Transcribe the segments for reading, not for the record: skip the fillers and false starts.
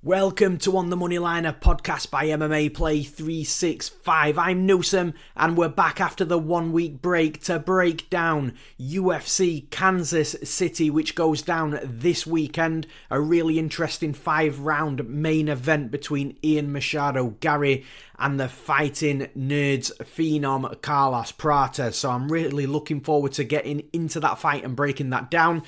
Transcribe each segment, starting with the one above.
Welcome to On the Moneyline, a podcast by MMA Play 365. I'm Newsome, and we're back after the 1 week break to break down UFC Kansas City, which goes down this weekend. A really interesting 5-round main event between Machado Garry and the fighting nerds phenom Carlos Prates. So I'm really looking forward to getting into that fight and breaking that down.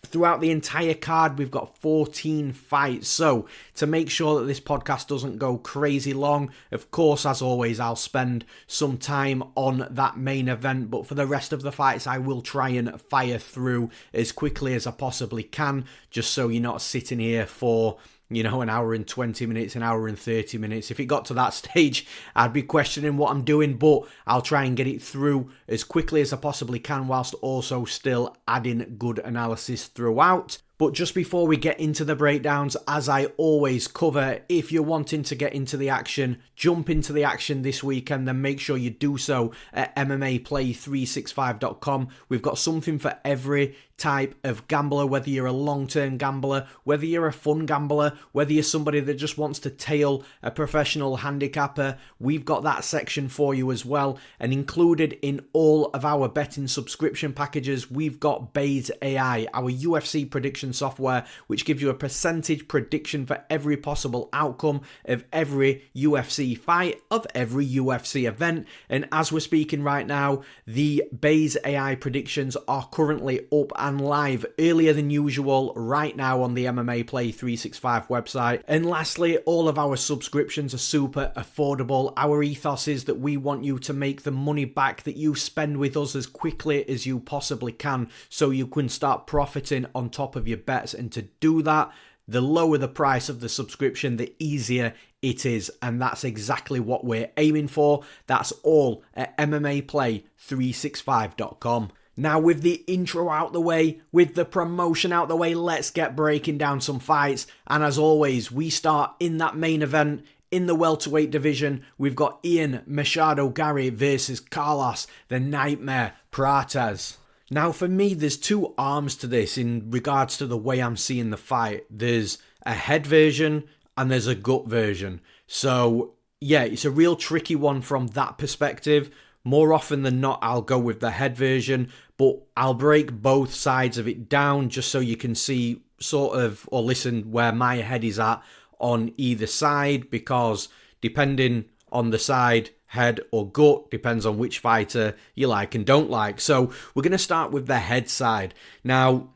Throughout the entire card, we've got 14 fights. So, to make sure that this podcast doesn't go crazy long, of course, as always, I'll spend some time on that main event. But for the rest of the fights, I will try and fire through as quickly as I possibly can, just so you're not sitting here for an hour and 20 minutes, an hour and 30 minutes. If it got to that stage, I'd be questioning what I'm doing, but I'll try and get it through as quickly as I possibly can, whilst also still adding good analysis throughout. But just before we get into the breakdowns, as I always cover, if you're wanting to get into the action, jump into the action this weekend, then make sure you do so at MMAplay365.com. We've got something for every type of gambler, whether you're a long-term gambler, whether you're a fun gambler, whether you're somebody that just wants to tail a professional handicapper. We've got that section for you as well. And included in all of our betting subscription packages, we've got Baze AI, our UFC prediction software, which gives you a percentage prediction for every possible outcome of every UFC fight, of every UFC event. And as we're speaking right now, the Baze AI predictions are currently up and live earlier than usual right now on the MMA Play 365 website. And lastly, all of our subscriptions are super affordable. Our ethos is that we want you to make the money back that you spend with us as quickly as you possibly can, so you can start profiting on top of your bets. And to do that, the lower the price of the subscription, the easier it is. And that's exactly what we're aiming for. That's all at MMAplay365.com. Now, with the intro out the way, with the promotion out the way, let's get breaking down some fights. And as always, we start in that main event in the welterweight division. We've got Machado Garry versus Carlos the Nightmare Prates. Now, for me, there's two arms to this in regards to the way I'm seeing the fight. There's a head version and there's a gut version. So, yeah, it's a real tricky one from that perspective. More often than not, I'll go with the head version, but I'll break both sides of it down just so you can see sort of, or listen where my head is at on either side, because depending on the side, head or gut, depends on which fighter you like and don't like. So we're going to start with the head side. Now,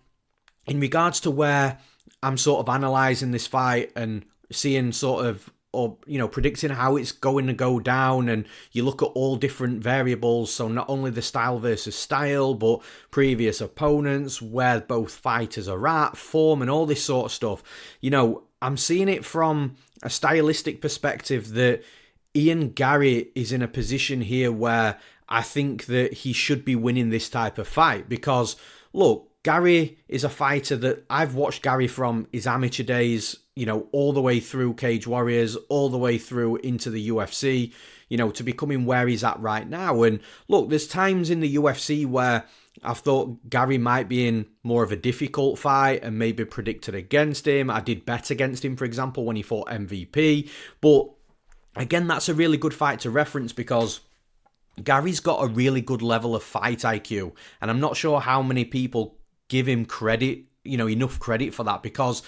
in regards to where I'm sort of analysing this fight and seeing sort of, or predicting how it's going to go down, and you look at all different variables, so not only the style versus style, but previous opponents, where both fighters are at, form, and all this sort of stuff. I'm seeing it from a stylistic perspective that Garry is in a position here where I think that he should be winning this type of fight, because look, Garry is a fighter that I've watched Garry from his amateur days, all the way through Cage Warriors, all the way through into the UFC, to becoming where he's at right now. And look, there's times in the UFC where I've thought Garry might be in more of a difficult fight and maybe predicted against him. I did bet against him, for example, when he fought MVP. But again, that's a really good fight to reference, because Garry's got a really good level of fight IQ. And I'm not sure how many people give him credit, enough credit for that, because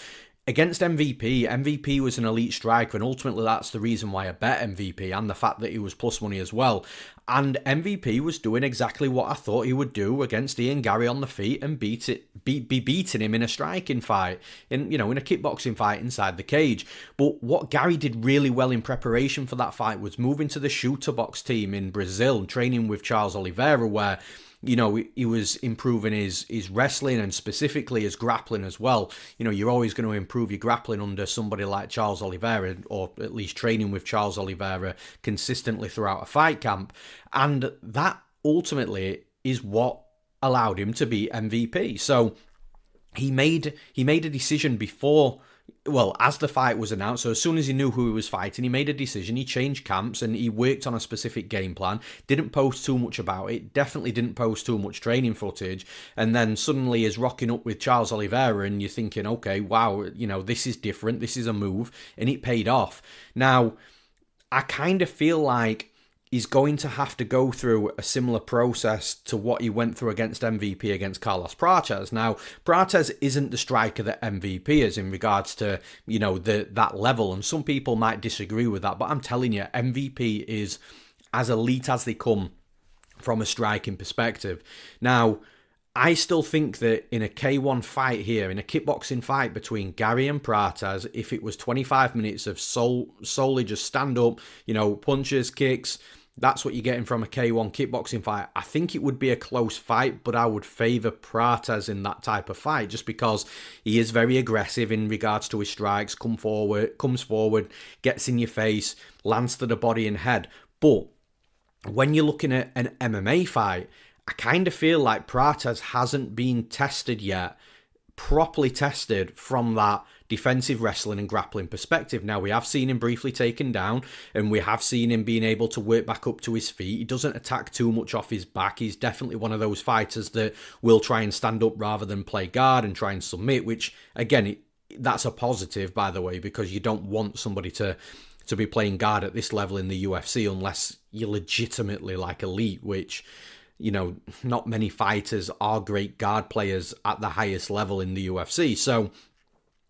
against MVP was an elite striker, and ultimately that's the reason why I bet MVP, and the fact that he was plus money as well. And MVP was doing exactly what I thought he would do against Garry on the feet, and be beating him in a striking fight, in a kickboxing fight inside the cage. But what Garry did really well in preparation for that fight was moving to the shooter box team in Brazil, training with Charles Oliveira, where he was improving his wrestling and specifically his grappling as well. You're always going to improve your grappling under somebody like Charles Oliveira, or at least training with Charles Oliveira consistently throughout a fight camp. And that ultimately is what allowed him to be MVP. So he made a decision before well, as the fight was announced, so as soon as he knew who he was fighting, he made a decision, he changed camps, and he worked on a specific game plan, didn't post too much about it, definitely didn't post too much training footage, and then suddenly is rocking up with Charles Oliveira, and you're thinking, okay, wow, this is different, this is a move, and it paid off. Now, I kind of feel like he's going to have to go through a similar process to what he went through against MVP against Carlos Prates. Now, Prates isn't the striker that MVP is in regards to, that level, and some people might disagree with that, but I'm telling you, MVP is as elite as they come from a striking perspective. Now, I still think that in a K1 fight here, in a kickboxing fight between Garry and Prates, if it was 25 minutes of solely just stand up, punches, kicks, that's what you're getting from a K1 kickboxing fight, I think it would be a close fight, but I would favour Prates in that type of fight just because he is very aggressive in regards to his strikes, comes forward, gets in your face, lands to the body and head. But when you're looking at an MMA fight, I kind of feel like Prates hasn't been tested yet, properly tested from that defensive wrestling and grappling perspective. Now, we have seen him briefly taken down, and we have seen him being able to work back up to his feet. He doesn't attack too much off his back. He's definitely one of those fighters that will try and stand up rather than play guard and try and submit, which, again, that's a positive, by the way, because you don't want somebody to be playing guard at this level in the UFC unless you're legitimately like elite, which, not many fighters are great guard players at the highest level in the UFC. So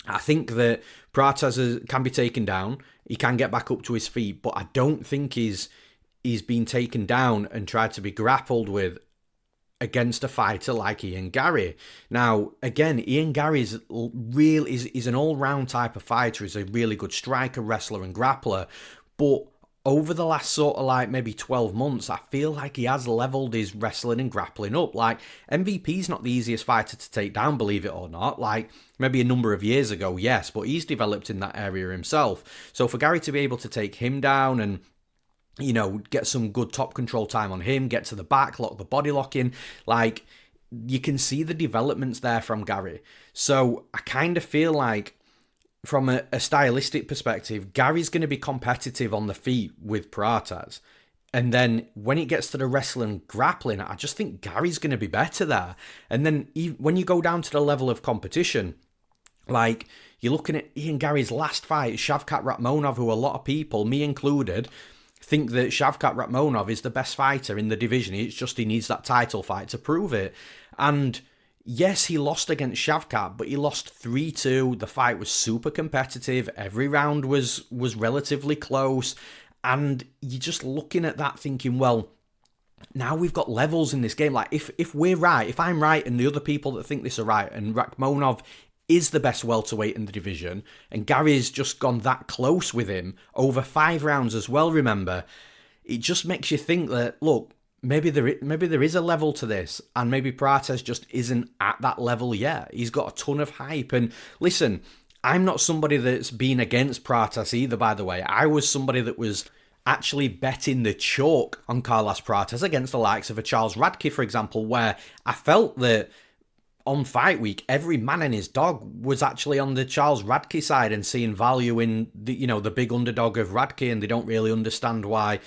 I think that Prates can be taken down. He can get back up to his feet, but I don't think he's been taken down and tried to be grappled with against a fighter like Ian Garry. Now, again, Ian Garry is an all-round type of fighter. He's a really good striker, wrestler, and grappler, but over the last sort of like maybe 12 months, I feel like he has leveled his wrestling and grappling up. Like, MVP's not the easiest fighter to take down, believe it or not. Like, maybe a number of years ago, yes, but he's developed in that area himself. So for Garry to be able to take him down and, get some good top control time on him, get to the back, lock the body lock in, like, you can see the developments there from Garry. So I kind of feel like, from a stylistic perspective, Gary's going to be competitive on the feet with Prates. And then when it gets to the wrestling grappling, I just think Gary's going to be better there. And then when you go down to the level of competition, like, you're looking at Ian Garry's last fight, Shavkat Rakhmonov, who a lot of people, me included, think that Shavkat Rakhmonov is the best fighter in the division. It's just he needs that title fight to prove it. And yes, he lost against Shavkat, but he lost 3-2. The fight was super competitive. Every round was relatively close. And you're just looking at that thinking, well, now we've got levels in this game. Like, if we're right, if I'm right and the other people that think this are right, and Rakhmonov is the best welterweight in the division, and Gary's just gone that close with him over 5 rounds as well, remember, it just makes you think that, look, maybe there is a level to this, and maybe Prates just isn't at that level yet. He's got a ton of hype, and listen, I'm not somebody that's been against Prates either, by the way. I was somebody that was actually betting the chalk on Carlos Prates against the likes of a Charles Radke, for example, where I felt that on fight week, every man and his dog was actually on the Charles Radke side and seeing value in the big underdog of Radke, and they don't really understand why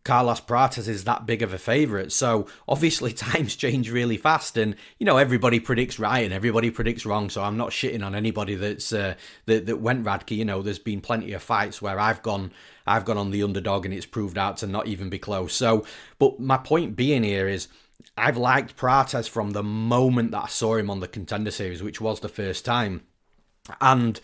Carlos Prates is that big of a favourite. So obviously times change really fast, and everybody predicts right and everybody predicts wrong. So I'm not shitting on anybody that went Radke. There's been plenty of fights where I've gone on the underdog and it's proved out to not even be close. So, but my point being here is, I've liked Prates from the moment that I saw him on the Contender Series, which was the first time, and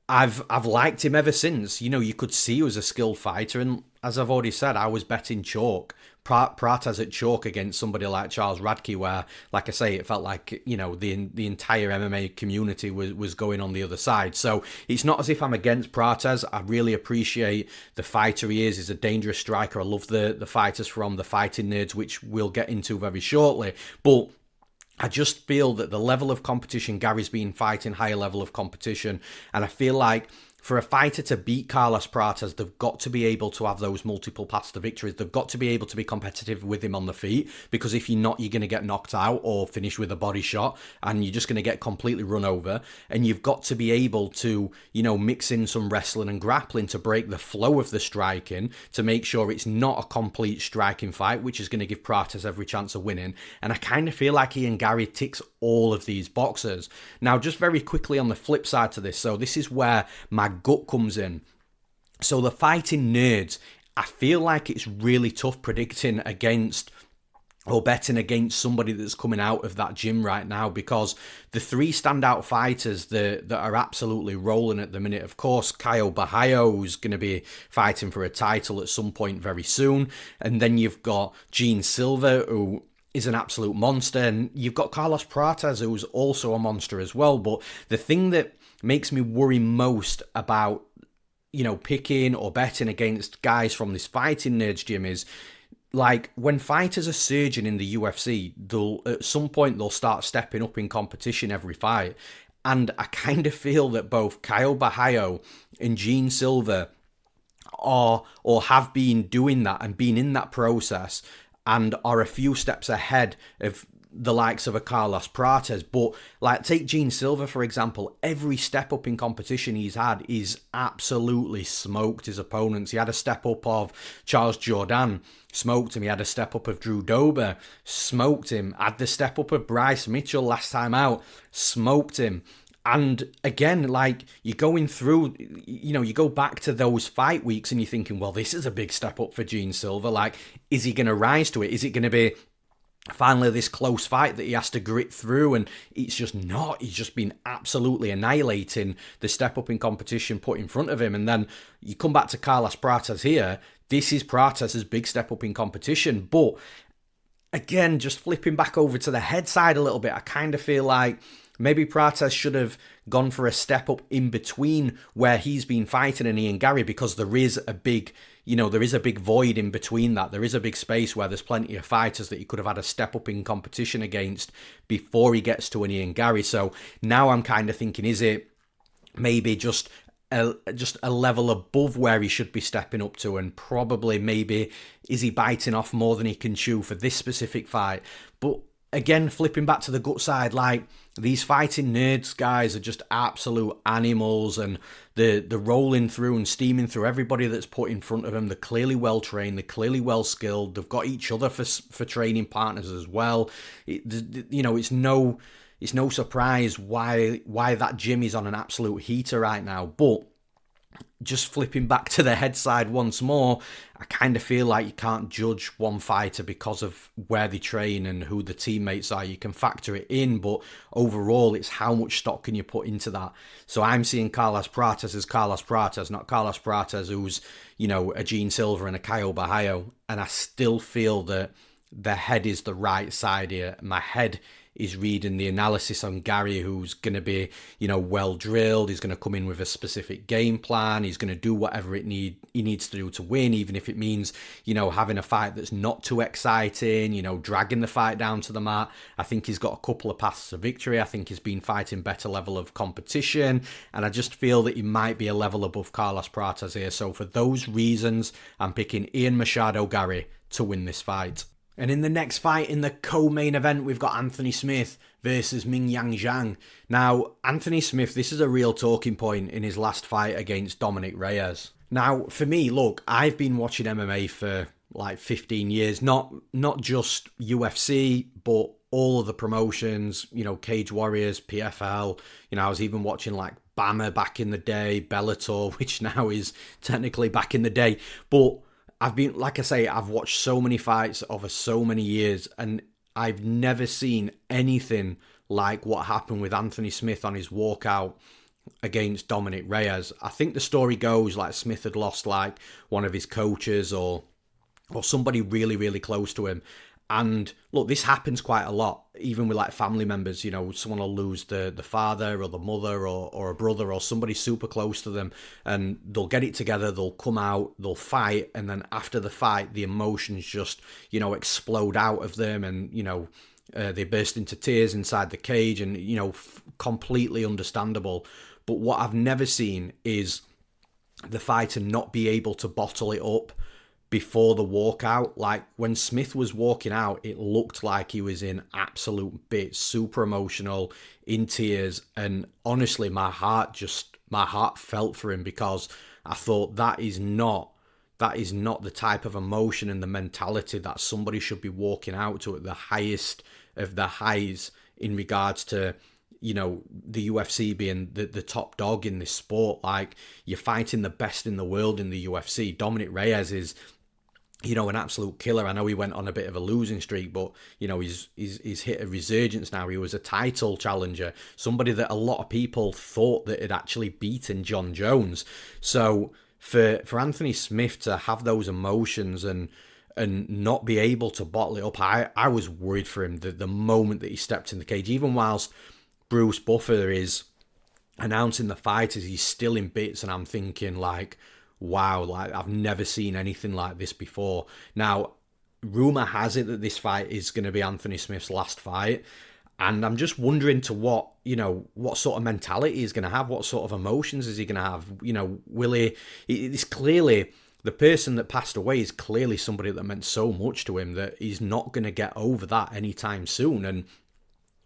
I've liked him ever since. You could see he was a skilled fighter, and as I've already said, I was betting chalk. Prates at chalk against somebody like Charles Radke, where, like I say, it felt like, the entire MMA community was going on the other side. So it's not as if I'm against Prates. I really appreciate the fighter he is. He's a dangerous striker. I love the fighters from the Fighting Nerds, which we'll get into very shortly. But I just feel that the level of competition, Gary's been fighting higher level of competition, and I feel like for a fighter to beat Carlos Prates, they've got to be able to have those multiple paths to victories. They've got to be able to be competitive with him on the feet, because if you're not, you're going to get knocked out or finish with a body shot, and you're just going to get completely run over. And you've got to be able to, mix in some wrestling and grappling to break the flow of the striking, to make sure it's not a complete striking fight, which is going to give Prates every chance of winning. And I kind of feel like Ian Garry ticks all of these boxes. Now, just very quickly on the flip side to this, so this is where my gut comes in. So the fighting nerds, I feel like it's really tough predicting against or betting against somebody that's coming out of that gym right now, because the three standout fighters that are absolutely rolling at the minute, of course, Caio Barraio, who's going to be fighting for a title at some point very soon, and then you've got Gene Silva, who is an absolute monster, and you've got Carlos Prates, who's also a monster as well. But the thing that makes me worry most about, picking or betting against guys from this fighting nerds gym is, like, when fighters are surging in the UFC, at some point they'll start stepping up in competition every fight. And I kind of feel that both Caio Barraio and Gene Silva are, or have been doing that and been in that process, and are a few steps ahead of the likes of a Carlos Prates. But like, take Gene Silva, for example. Every step up in competition he's had, he's absolutely smoked his opponents. He had a step up of Charles Jourdain, smoked him. He had a step up of Drew Dober, smoked him. Had the step up of Bryce Mitchell last time out, smoked him. And again, like, you're going through, you go back to those fight weeks and you're thinking, well, this is a big step up for Gene Silva. Like, is he going to rise to it? Is it going to be finally this close fight that he has to grit through? And it's just not. He's just been absolutely annihilating the step up in competition put in front of him. And then you come back to Carlos Prates here. This is Prates' big step up in competition. But again, just flipping back over to the head side a little bit, I kind of feel like maybe Prates should have gone for a step up in between where he's been fighting and Ian Garry, because there is a big, there is a big void in between that. There is a big space where there's plenty of fighters that he could have had a step up in competition against before he gets to an Ian Garry. So now I'm kind of thinking, is it maybe just a level above where he should be stepping up to, and probably maybe is he biting off more than he can chew for this specific fight? But again, flipping back to the gut side, like, these fighting nerds guys are just absolute animals, and they're rolling through and steaming through everybody that's put in front of them. They're clearly well trained, they're clearly well skilled, they've got each other for training partners as well. It's no surprise why that gym is on an absolute heater right now. But just flipping back to the head side once more, I kind of feel like you can't judge one fighter because of where they train and who the teammates are. You can factor it in, but overall, it's how much stock can you put into that. So I'm seeing Carlos Prates as Carlos Prates, not Carlos Prates who's, a Gene Silva and a Caio Barraio. And I still feel that the head is the right side here. My head is reading the analysis on Garry, who's going to be, well drilled. He's going to come in with a specific game plan. He's going to do whatever he needs to do to win, even if it means, having a fight that's not too exciting, dragging the fight down to the mat. I think he's got a couple of paths to victory. I think he's been fighting better level of competition, and I just feel that he might be a level above Carlos Prates here. So for those reasons, I'm picking Ian Machado Garry to win this fight. And in the next fight, in the co-main event, we've got Anthony Smith versus Mingyang Zhang. Now, Anthony Smith, this is a real talking point in his last fight against Dominic Reyes. Now, for me, look, I've been watching MMA for like 15 years, not just UFC, but all of the promotions, Cage Warriors, PFL. I was even watching like BAMMA back in the day, Bellator, which now is technically back in the day. But I've been, like I say, I've watched so many fights over so many years, and I've never seen anything like what happened with Anthony Smith on his walkout against Dominic Reyes. I think the story goes like Smith had lost like one of his coaches or somebody really, really close to him. And look, this happens quite a lot, even with like family members. Someone will lose the father or the mother or a brother or somebody super close to them, and they'll get it together, they'll come out, they'll fight, and then after the fight, the emotions just, explode out of them, and, they burst into tears inside the cage, and, completely understandable. But what I've never seen is the fighter not be able to bottle it up before the walkout. Like when Smith was walking out, it looked like he was in absolute bits, super emotional, in tears, and honestly my heart felt for him, because I thought that is not the type of emotion and the mentality that somebody should be walking out to at the highest of the highs in regards to, you know, the UFC being the top dog in this sport. Like, you're fighting the best in the world in the UFC. Dominic Reyes is, you know, an absolute killer. I know he went on a bit of a losing streak, but, you know, he's hit a resurgence now. He was a title challenger, somebody that a lot of people thought that had actually beaten John Jones. So for Anthony Smith to have those emotions and not be able to bottle it up, I was worried for him the moment that he stepped in the cage. Even whilst Bruce Buffer is announcing the fighters, he's still in bits, and I'm thinking like, wow, like I've never seen anything like this before. Now, rumour has it that this fight is going to be Anthony Smith's last fight, and I'm just wondering to what sort of mentality he's going to have, what sort of emotions is he going to have. You know, will he? It's clearly, the person that passed away is clearly somebody that meant so much to him that he's not going to get over that anytime soon. And,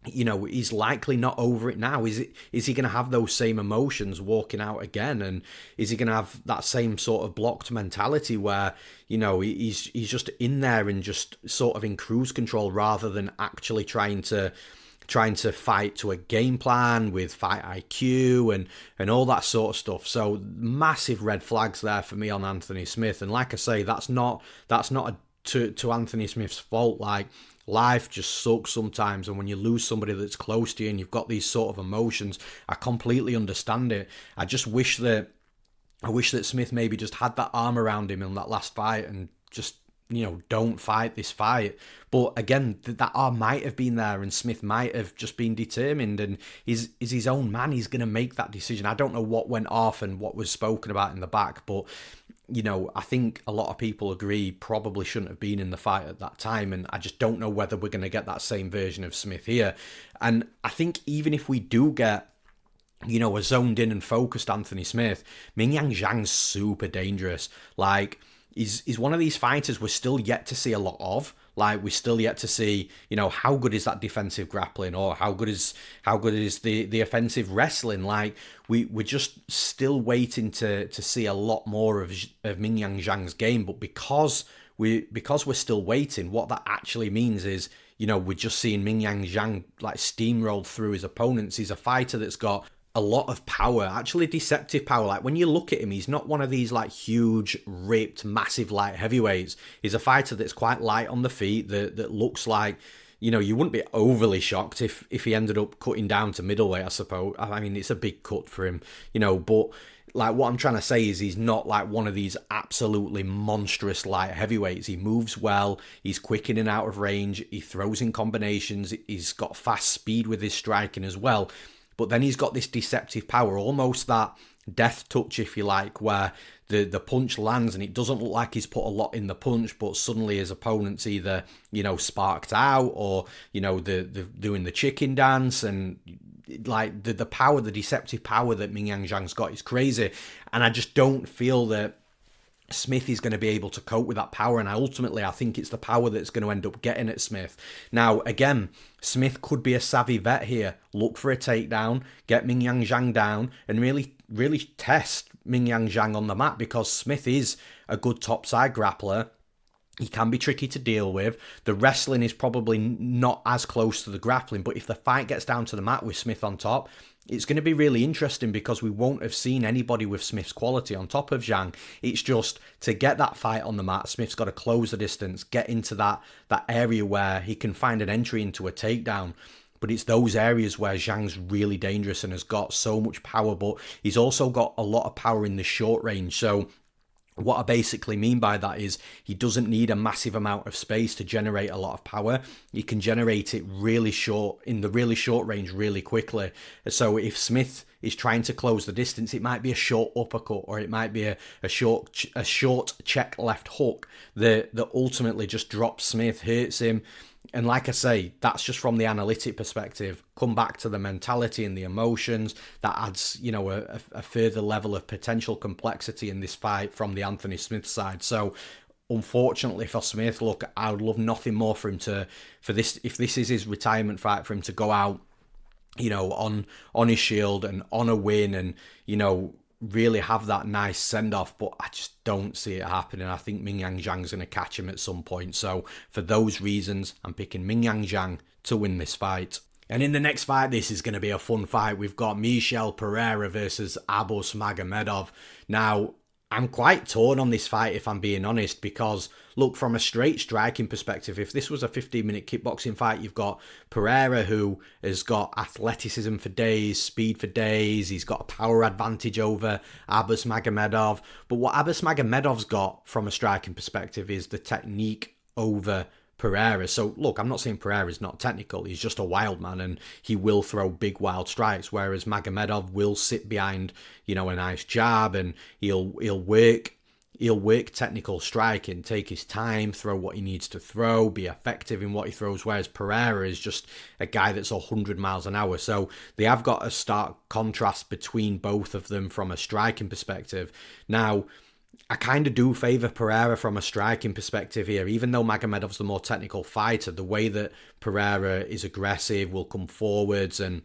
you know, he's likely not over it now. Is he going to have those same emotions walking out again? And is he going to have that same sort of blocked mentality where, you know, he's just in there and just sort of in cruise control rather than actually trying to fight to a game plan with fight IQ and all that sort of stuff. So massive red flags there for me on Anthony Smith. And like I say, that's not to Anthony Smith's fault. Like, life just sucks sometimes, and when you lose somebody that's close to you and you've got these sort of emotions, I completely understand it. I wish that Smith maybe just had that arm around him in that last fight and just, you know, don't fight this fight. But again, that arm might have been there, and Smith might have just been determined, and he's his own man. He's going to make that decision. I don't know what went off and what was spoken about in the back, but, you know, I think a lot of people agree probably shouldn't have been in the fight at that time, and I just don't know whether we're going to get that same version of Smith here. And I think even if we do get, you know, a zoned in and focused Anthony Smith, Mingyang Zhang's super dangerous. Like, he's one of these fighters we're still yet to see a lot of. Like, we're still yet to see, you know, how good is that defensive grappling, or how good is the offensive wrestling. Like, we're just still waiting to see a lot more of Mingyang Zhang's game. But because we're still waiting, what that actually means is, you know, we're just seeing Mingyang Zhang like steamroll through his opponents. He's a fighter that's got a lot of power, actually deceptive power. Like, when you look at him, he's not one of these like huge, ripped, massive light heavyweights. He's a fighter that's quite light on the feet, that looks like, you know, you wouldn't be overly shocked if he ended up cutting down to middleweight, I suppose. I mean, it's a big cut for him, you know, but like, what I'm trying to say is he's not like one of these absolutely monstrous light heavyweights. He moves well, he's quick in and out of range, he throws in combinations, he's got fast speed with his striking as well. But then he's got this deceptive power, almost that death touch, if you like, where the punch lands and it doesn't look like he's put a lot in the punch, but suddenly his opponent's either, you know, sparked out, or, you know, the doing the chicken dance. And like the power, the deceptive power that Mingyang Zhang's got is crazy. And I just don't feel that Smith is going to be able to cope with that power, and ultimately I think it's the power that's going to end up getting at Smith. Now, again, Smith could be a savvy vet here. Look for a takedown, get Mingyang Zhang down, and really test Mingyang Zhang on the mat, because Smith is a good topside grappler. He can be tricky to deal with. The wrestling is probably not as close to the grappling, but if the fight gets down to the mat with Smith on top, it's going to be really interesting, because we won't have seen anybody with Smith's quality on top of Zhang. It's just to get that fight on the mat, Smith's got to close the distance, get into that area where he can find an entry into a takedown. But it's those areas where Zhang's really dangerous and has got so much power, but he's also got a lot of power in the short range. So what I basically mean by that is he doesn't need a massive amount of space to generate a lot of power. He can generate it really short, in the really short range, really quickly. So if Smith is trying to close the distance, it might be a short uppercut, or it might be a short check left hook that ultimately just drops Smith, hurts him. And like I say, that's just from the analytic perspective. Come back to the mentality and the emotions. That adds, you know, a further level of potential complexity in this fight from the Anthony Smith side. So unfortunately for Smith, look, I would love nothing more for him for this, if this is his retirement fight, for him to go out, you know, on his shield and on a win and, you know, really have that nice send-off, but I just don't see it happening. I think Mingyang Zhang's going to catch him at some point. So for those reasons, I'm picking Mingyang Zhang to win this fight. And in the next fight, this is going to be a fun fight. We've got Michel Pereira versus Abus Magomedov. Now, I'm quite torn on this fight, if I'm being honest, because, look, from a straight striking perspective, if this was a 15-minute kickboxing fight, you've got Pereira, who has got athleticism for days, speed for days. He's got a power advantage over Abus Magomedov. But what Abus Magomedov's got from a striking perspective is the technique over Pereira. So, look, I'm not saying Pereira's not technical. He's just a wild man and he will throw big, wild strikes, whereas Magomedov will sit behind, you know, a nice jab and he'll work technical striking, take his time, throw what he needs to throw, be effective in what he throws, whereas Pereira is just a guy that's 100 miles an hour. So they have got a stark contrast between both of them from a striking perspective. Now, I kind of do favour Pereira from a striking perspective here, even though Magomedov's the more technical fighter. The way that Pereira is aggressive, will come forwards and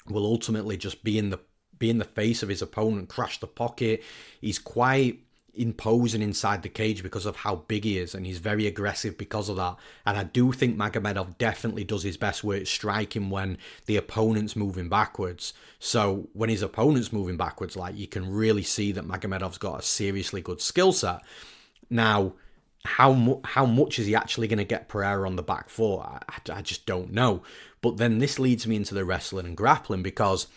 will ultimately just be in the face of his opponent, crash the pocket. He's quite imposing inside the cage because of how big he is, and he's very aggressive because of that. And I do think Magomedov definitely does his best work striking when the opponent's moving backwards. So when his opponent's moving backwards, like, you can really see that Magomedov's got a seriously good skill set. Now, how much is he actually going to get Pereira on the back foot? I just don't know. But then this leads me into the wrestling and grappling, because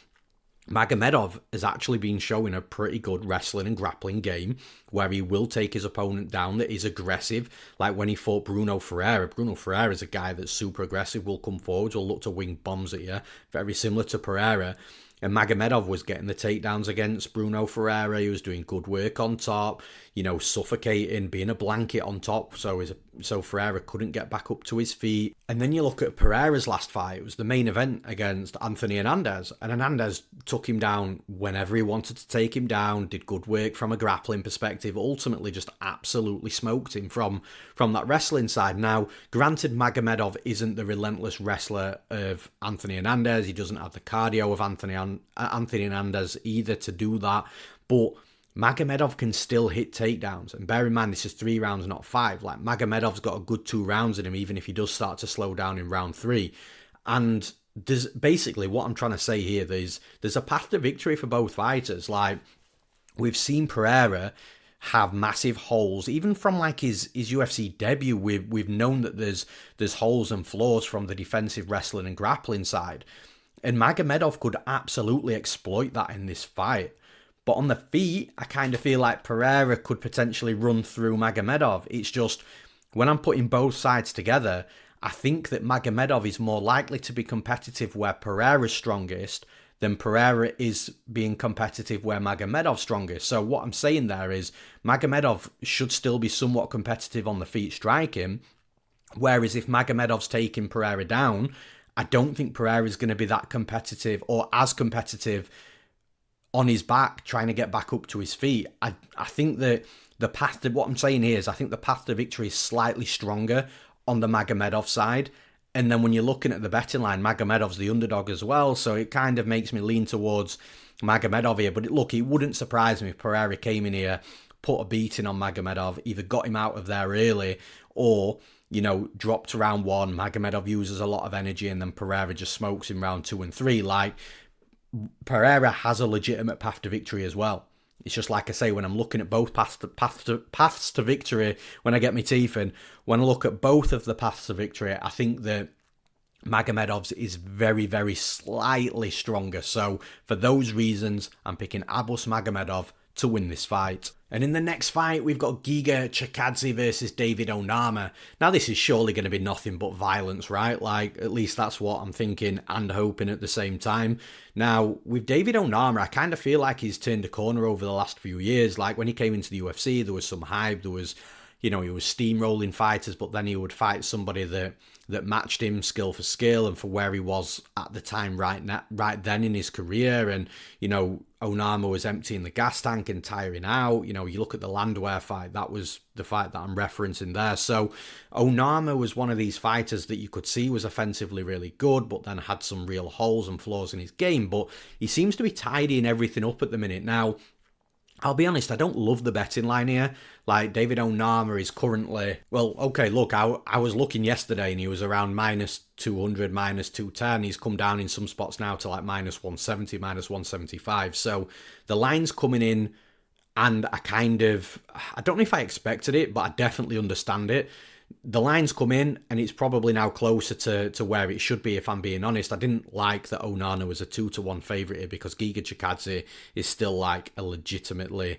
Magomedov has actually been showing a pretty good wrestling and grappling game where he will take his opponent down, that is aggressive. Like when he fought Bruno Ferreira. Bruno Ferreira is a guy that's super aggressive, will come forwards, will look to wing bombs at you. Very similar to Pereira. And Magomedov was getting the takedowns against Bruno Ferreira. He was doing good work on top, you know, suffocating, being a blanket on top. So Ferreira couldn't get back up to his feet. And then you look at Pereira's last fight. It was the main event against Anthony Hernandez. And Hernandez took him down whenever he wanted to take him down, did good work from a grappling perspective, ultimately just absolutely smoked him from that wrestling side. Now, granted, Magomedov isn't the relentless wrestler of Anthony Hernandez. He doesn't have the cardio of Anthony Hernandez either to do that. But Magomedov can still hit takedowns. And bear in mind, this is 3 rounds, not 5. Like, Magomedov's got a good 2 rounds in him, even if he does start to slow down in round 3. And there's basically what I'm trying to say here. There's a path to victory for both fighters. Like, we've seen Pereira have massive holes, even from like his UFC debut. We've known that there's holes and flaws from the defensive wrestling and grappling side. And Magomedov could absolutely exploit that in this fight. But on the feet, I kind of feel like Pereira could potentially run through Magomedov. It's just, when I'm putting both sides together, I think that Magomedov is more likely to be competitive where Pereira's strongest than Pereira is being competitive where Magomedov's strongest. So what I'm saying there is Magomedov should still be somewhat competitive on the feet striking, whereas if Magomedov's taking Pereira down, I don't think Pereira's going to be that competitive or as competitive on his back, trying to get back up to his feet. I think that the path to, what I'm saying here is, I think the path to victory is slightly stronger on the Magomedov side. And then when you're looking at the betting line, Magomedov's the underdog as well. So it kind of makes me lean towards Magomedov here. But look, it wouldn't surprise me if Pereira came in here, put a beating on Magomedov, either got him out of there early or, you know, dropped to round 1. Magomedov uses a lot of energy and then Pereira just smokes in round 2 and 3. Like, Pereira has a legitimate path to victory as well. It's just like I say, when I'm looking at both paths to victory, when I get my teeth in, when I look at both of the paths to victory, I think that Magomedov's is very, very slightly stronger. So for those reasons, I'm picking Abus Magomedov to win this fight. And in the next fight, we've got Giga Chikadze versus David Onama. Now, this is surely going to be nothing but violence, right? Like, at least that's what I'm thinking and hoping at the same time. Now, with David Onama, I kind of feel like he's turned a corner over the last few years. Like, when he came into the UFC, there was some hype. There was, he was steamrolling fighters, but then he would fight somebody that matched him skill for skill and for where he was at the time right then in his career. And, Onama was emptying the gas tank and tiring out. You look at the Landwehr fight, that was the fight that I'm referencing there. So Onama was one of these fighters that you could see was offensively really good, but then had some real holes and flaws in his game. But he seems to be tidying everything up at the minute. Now, I'll be honest, I don't love the betting line here. Like, David Onama is currently... Well, okay, look, I was looking yesterday and he was around minus 200, minus 210. He's come down in some spots now to like minus 170, minus 175. So the line's coming in and I don't know if I expected it, but I definitely understand it. The line's come in and it's probably now closer to where it should be, if I'm being honest. I didn't like that Onana was a 2-1 favourite here because Giga Chikadze is still like a legitimately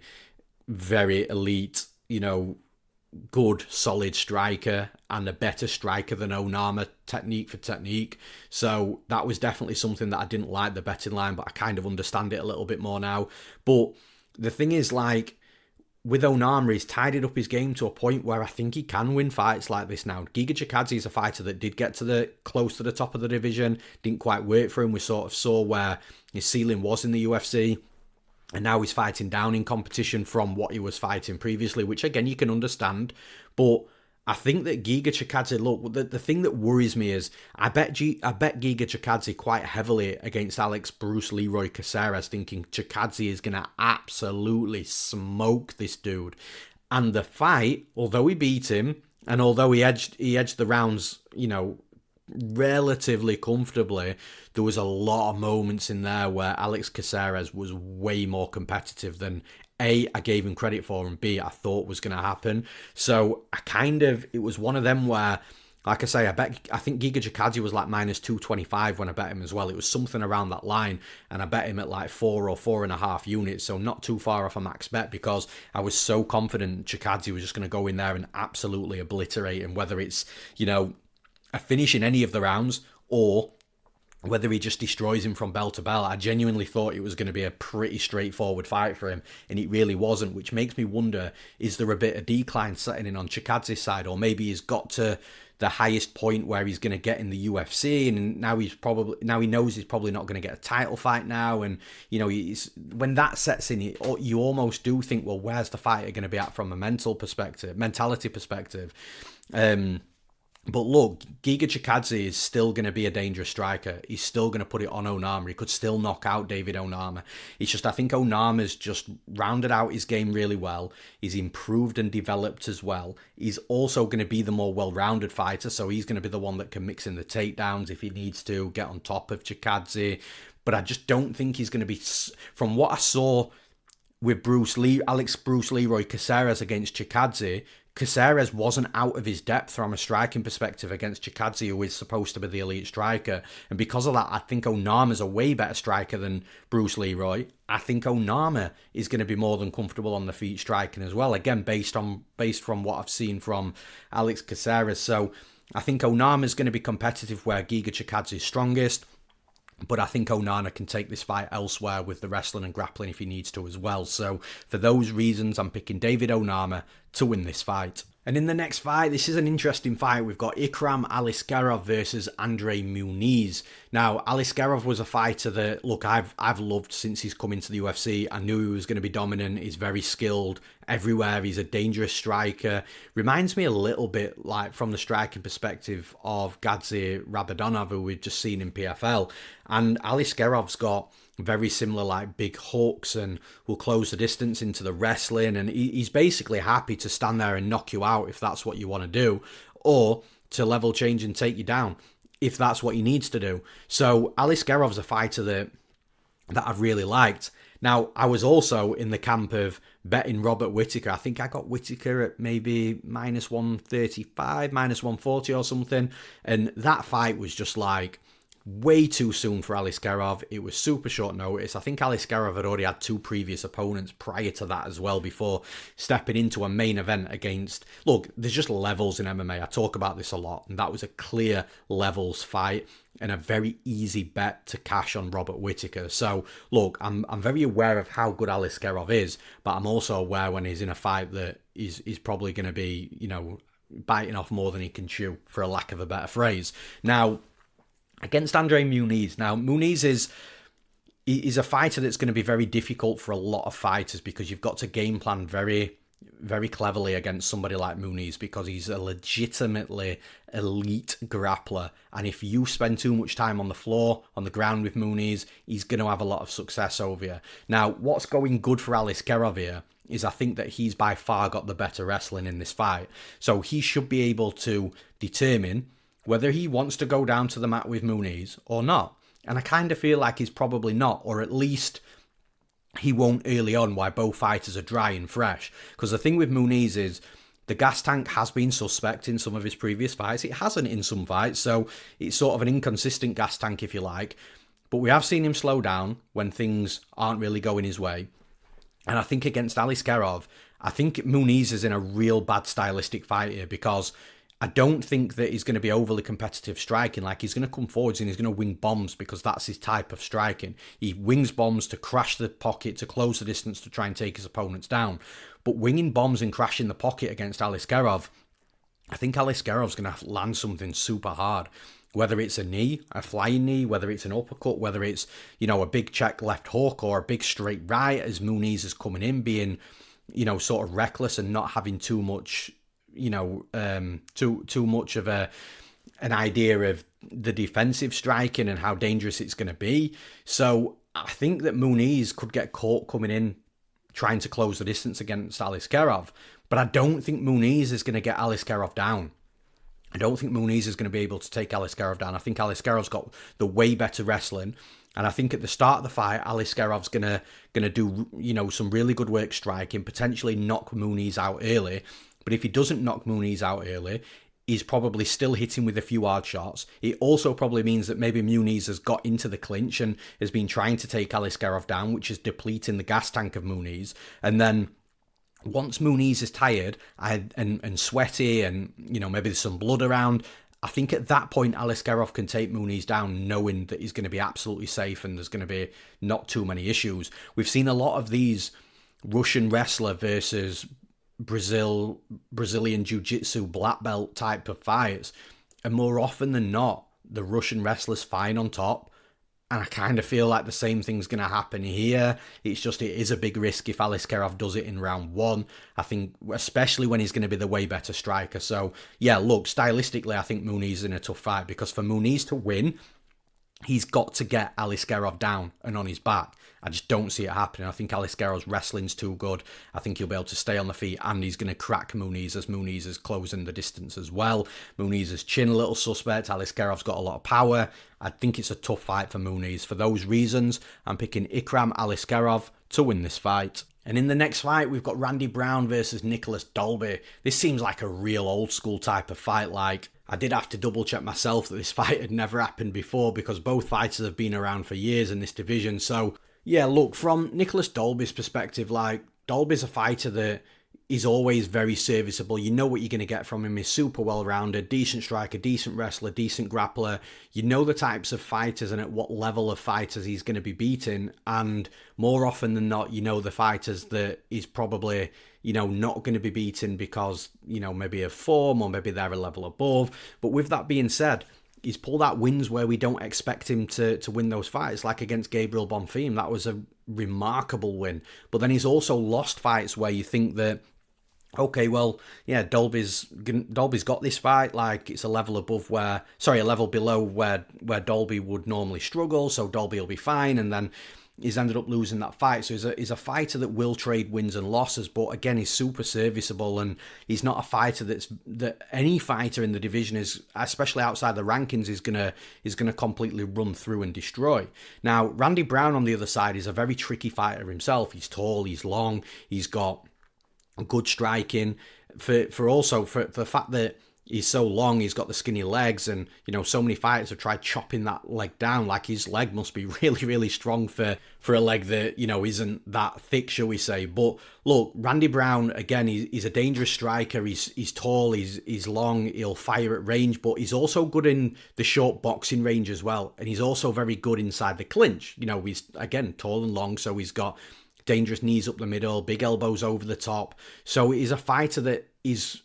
very elite, good, solid striker and a better striker than Onama technique for technique. So that was definitely something that I didn't like, the betting line, but I kind of understand it a little bit more now. But the thing is, like, with Onama, he's tidied up his game to a point where I think he can win fights like this now. Giga Chikadze is a fighter that did get close to the top of the division, didn't quite work for him. We sort of saw where his ceiling was in the UFC, and now he's fighting down in competition from what he was fighting previously, which again, you can understand. But I think that Giga Chikadze, look, the thing that worries me is I bet Giga Chikadze quite heavily against Bruce Leroy Caceres, thinking Chikadze is going to absolutely smoke this dude. And the fight, although he beat him, and although he edged the rounds, relatively comfortably, there was a lot of moments in there where Alex Caceres was way more competitive than A, I gave him credit for, and B, I thought was going to happen. So it was one of them where, like I say, I think Giga Chikadze was like minus 225 when I bet him as well. It was something around that line, and I bet him at like 4 or 4.5 units, so not too far off a max bet, because I was so confident Chikadze was just going to go in there and absolutely obliterate him, whether it's, a finish in any of the rounds or whether he just destroys him from bell to bell. I genuinely thought it was going to be a pretty straightforward fight for him, and it really wasn't, which makes me wonder, is there a bit of decline setting in on Chikadze's side, or maybe he's got to the highest point where he's going to get in the UFC, and now he knows he's probably not going to get a title fight now, and when that sets in, you almost do think, well, where's the fighter going to be at from a mentality perspective? But look, Giga Chikadze is still going to be a dangerous striker. He's still going to put it on Onama. He could still knock out David Onama. It's just, I think Onama's just rounded out his game really well. He's improved and developed as well. He's also going to be the more well-rounded fighter, so he's going to be the one that can mix in the takedowns if he needs to, get on top of Chikadze. But I just don't think he's going to be, from what I saw with Bruce Leroy Caceres against Chikadze, Caceres wasn't out of his depth from a striking perspective against Chikadze, who is supposed to be the elite striker. And because of that, I think Onama's a way better striker than Bruce Leroy. I think Onama is going to be more than comfortable on the feet striking as well. Again, based from what I've seen from Alex Caceres. So I think Onama's going to be competitive where Giga Chikadze is strongest. But I think Onana can take this fight elsewhere with the wrestling and grappling if he needs to as well. So for those reasons, I'm picking David Onama to win this fight. And in the next fight, this is an interesting fight. We've got Ikram Aliskerov versus Andre Muniz. Now, Aliskerov was a fighter that, look, I've loved since he's come into the UFC. I knew he was going to be dominant. He's very skilled everywhere. He's a dangerous striker. Reminds me a little bit, like, from the striking perspective of Gadze Rabadonov, who we've just seen in PFL. And Aliskerov's got very similar, like, big hooks and will close the distance into the wrestling, and he's basically happy to stand there and knock you out if that's what you want to do, or to level change and take you down if that's what he needs to do. So Aliskerov's a fighter that I've really liked. Now, I was also in the camp of betting Robert Whittaker. I think I got Whittaker at maybe minus 135, minus 140 or something, and that fight was just like way too soon for Aliskerov. It was super short notice. I think Aliskerov had already had 2 previous opponents prior to that as well before stepping into a main event against... Look, there's just levels in MMA. I talk about this a lot, and that was a clear levels fight and a very easy bet to cash on Robert Whittaker. So, look, I'm very aware of how good Aliskerov is, but I'm also aware when he's in a fight that he's probably going to be, you know, biting off more than he can chew, for a lack of a better phrase. Now, against Andre Muniz. Now, Muniz is a fighter that's going to be very difficult for a lot of fighters because you've got to game plan very, very cleverly against somebody like Muniz because he's a legitimately elite grappler. And if you spend too much time on the floor, on the ground with Muniz, he's going to have a lot of success over you. Now, what's going good for Aliskerov here is I think that he's by far got the better wrestling in this fight. So he should be able to determine whether he wants to go down to the mat with Muniz or not. And I kind of feel like he's probably not, or at least he won't early on while both fighters are dry and fresh. Because the thing with Muniz is the gas tank has been suspect in some of his previous fights. It hasn't in some fights, so it's sort of an inconsistent gas tank, if you like. But we have seen him slow down when things aren't really going his way. And I think against Aliskerov, I think Muniz is in a real bad stylistic fight here because I don't think that he's going to be overly competitive striking. Like, he's going to come forwards and he's going to wing bombs because that's his type of striking. He wings bombs to crash the pocket, to close the distance, to try and take his opponents down. But winging bombs and crashing the pocket against Aliskerov, I think Aliskerov's going to have to land something super hard. Whether it's a knee, a flying knee, whether it's an uppercut, whether it's, you know, a big check left hook or a big straight right as Muniz is coming in, being, you know, sort of reckless and not having too much... you know, too much of an idea of the defensive striking and how dangerous it's going to be. So I think that Muniz could get caught coming in trying to close the distance against Aliskerov, but I don't think Muniz is going to get Aliskerov down. I don't think Muniz is going to be able to take Aliskerov down. I think Aliskerov's got the way better wrestling. And I think at the start of the fight, Aliskerov's gonna do, you know, some really good work striking, potentially knock Muniz out early. But if he doesn't knock Muniz out early, he's probably still hitting with a few hard shots. It also probably means that maybe Muniz has got into the clinch and has been trying to take Aliskerov down, which is depleting the gas tank of Muniz. And then once Muniz is tired and sweaty and, you know, maybe there's some blood around, I think at that point Aliskerov can take Muniz down knowing that he's going to be absolutely safe and there's going to be not too many issues. We've seen a lot of these Russian wrestler versus Brazilian Jiu-Jitsu black belt type of fights, and more often than not the Russian wrestlers fine on top, and I kind of feel like the same thing's going to happen here. It's just, it is a big risk if Aliskerov does it in round 1, I think, especially when he's going to be the way better striker. So yeah, look, stylistically I think Muniz is in a tough fight because for Muniz to win, he's got to get Aliskerov down and on his back. I just don't see it happening. I think Aliskerov's wrestling's too good. I think he'll be able to stay on the feet and he's going to crack Muniz as Muniz is closing the distance as well. Muniz's chin a little suspect. Aliskerov's got a lot of power. I think it's a tough fight for Muniz. For those reasons, I'm picking Ikram Aliskerov to win this fight. And in the next fight, we've got Randy Brown versus Nicolas Dalby. This seems like a real old school type of fight. Like, I did have to double check myself that this fight had never happened before because both fighters have been around for years in this division. So yeah, look, from Nicolas Dalby's perspective, like, Dalby's a fighter that is always very serviceable. You know what you're going to get from him. He's super well-rounded, decent striker, decent wrestler, decent grappler. You know the types of fighters and at what level of fighters he's going to be beating. And more often than not, you know the fighters that he's probably, you know, not going to be beaten because, you know, maybe a form or maybe they're a level above. But with that being said, he's pulled out wins where we don't expect him to win those fights, like against Gabriel Bonfim. That was a remarkable win. But then he's also lost fights where you think that, okay, well, yeah, Dalby's got this fight, like it's a level above a level below where Dalby would normally struggle, so Dalby will be fine, and then he's ended up losing that fight. So he's a fighter that will trade wins and losses, but again, he's super serviceable, and he's not a fighter that any fighter in the division is, especially outside the rankings, is gonna completely run through and destroy. Now, Randy Brown on the other side is a very tricky fighter himself. He's tall, he's long, he's got good striking. For the fact that he's so long, he's got the skinny legs, and, you know, so many fighters have tried chopping that leg down. Like, his leg must be really, really strong for a leg that, you know, isn't that thick, shall we say. But look, Randy Brown, again, he's a dangerous striker. He's tall, he's long, he'll fire at range, but he's also good in the short boxing range as well. And he's also very good inside the clinch. You know, he's, again, tall and long, so he's got dangerous knees up the middle, big elbows over the top. So he's a fighter that is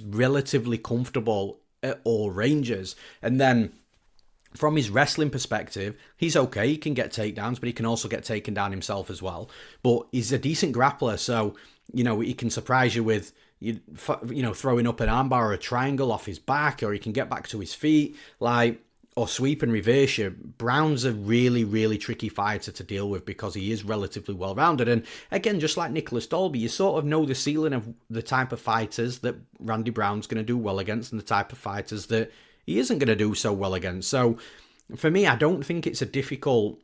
relatively comfortable at all ranges. And then from his wrestling perspective, he's okay. He can get takedowns, but he can also get taken down himself as well. But he's a decent grappler, so, you know, he can surprise you with, you know, throwing up an armbar or a triangle off his back, or he can get back to his feet, like, or sweep and reverse you. Brown's a really, really tricky fighter to deal with because he is relatively well-rounded. And again, just like Nicolas Dalby, you sort of know the ceiling of the type of fighters that Randy Brown's going to do well against and the type of fighters that he isn't going to do so well against. So for me, I don't think it's a difficult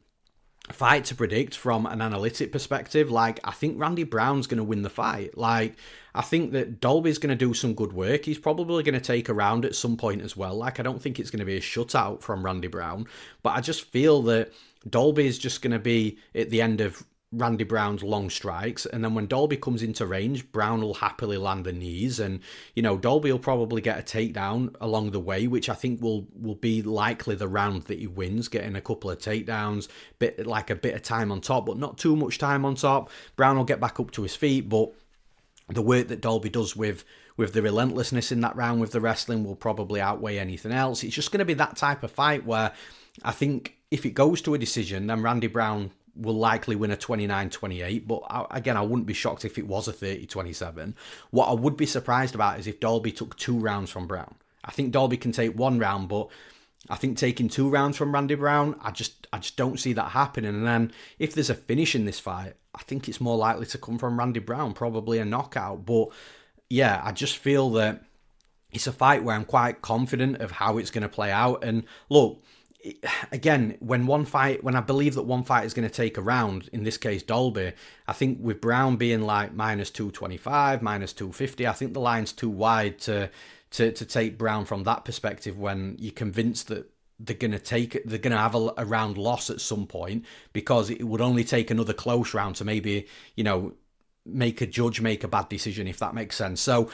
fight to predict from an analytic perspective. Like, I think Randy Brown's going to win the fight. Like, I think that Dalby's going to do some good work. He's probably going to take a round at some point as well. Like, I don't think it's going to be a shutout from Randy Brown, but I just feel that Dalby is just going to be at the end of Randy Brown's long strikes, and then when Dalby comes into range, Brown will happily land the knees, and, you know, Dalby will probably get a takedown along the way, which I think will be likely the round that he wins, getting a couple of takedowns, a bit of time on top, but not too much time on top. Brown will get back up to his feet, but the work that Dalby does with the relentlessness in that round with the wrestling will probably outweigh anything else. It's just going to be that type of fight where I think if it goes to a decision, then Randy Brown will likely win a 29-28, but again, I wouldn't be shocked if it was a 30-27. What I would be surprised about is if Dalby took 2 rounds from Brown. I think Dalby can take 1 round, but I think taking 2 rounds from Randy Brown, I just don't see that happening. And then if there's a finish in this fight, I think it's more likely to come from Randy Brown, probably a knockout. But yeah, I just feel that it's a fight where I'm quite confident of how it's going to play out. And look, again, when I believe that one fight is going to take a round, in this case Dalby, I think with Brown being like -225, -250, I think the line's too wide to take Brown from that perspective when you're convinced that they're going to have a round loss at some point, because it would only take another close round to maybe, you know, make a judge make a bad decision, if that makes sense. So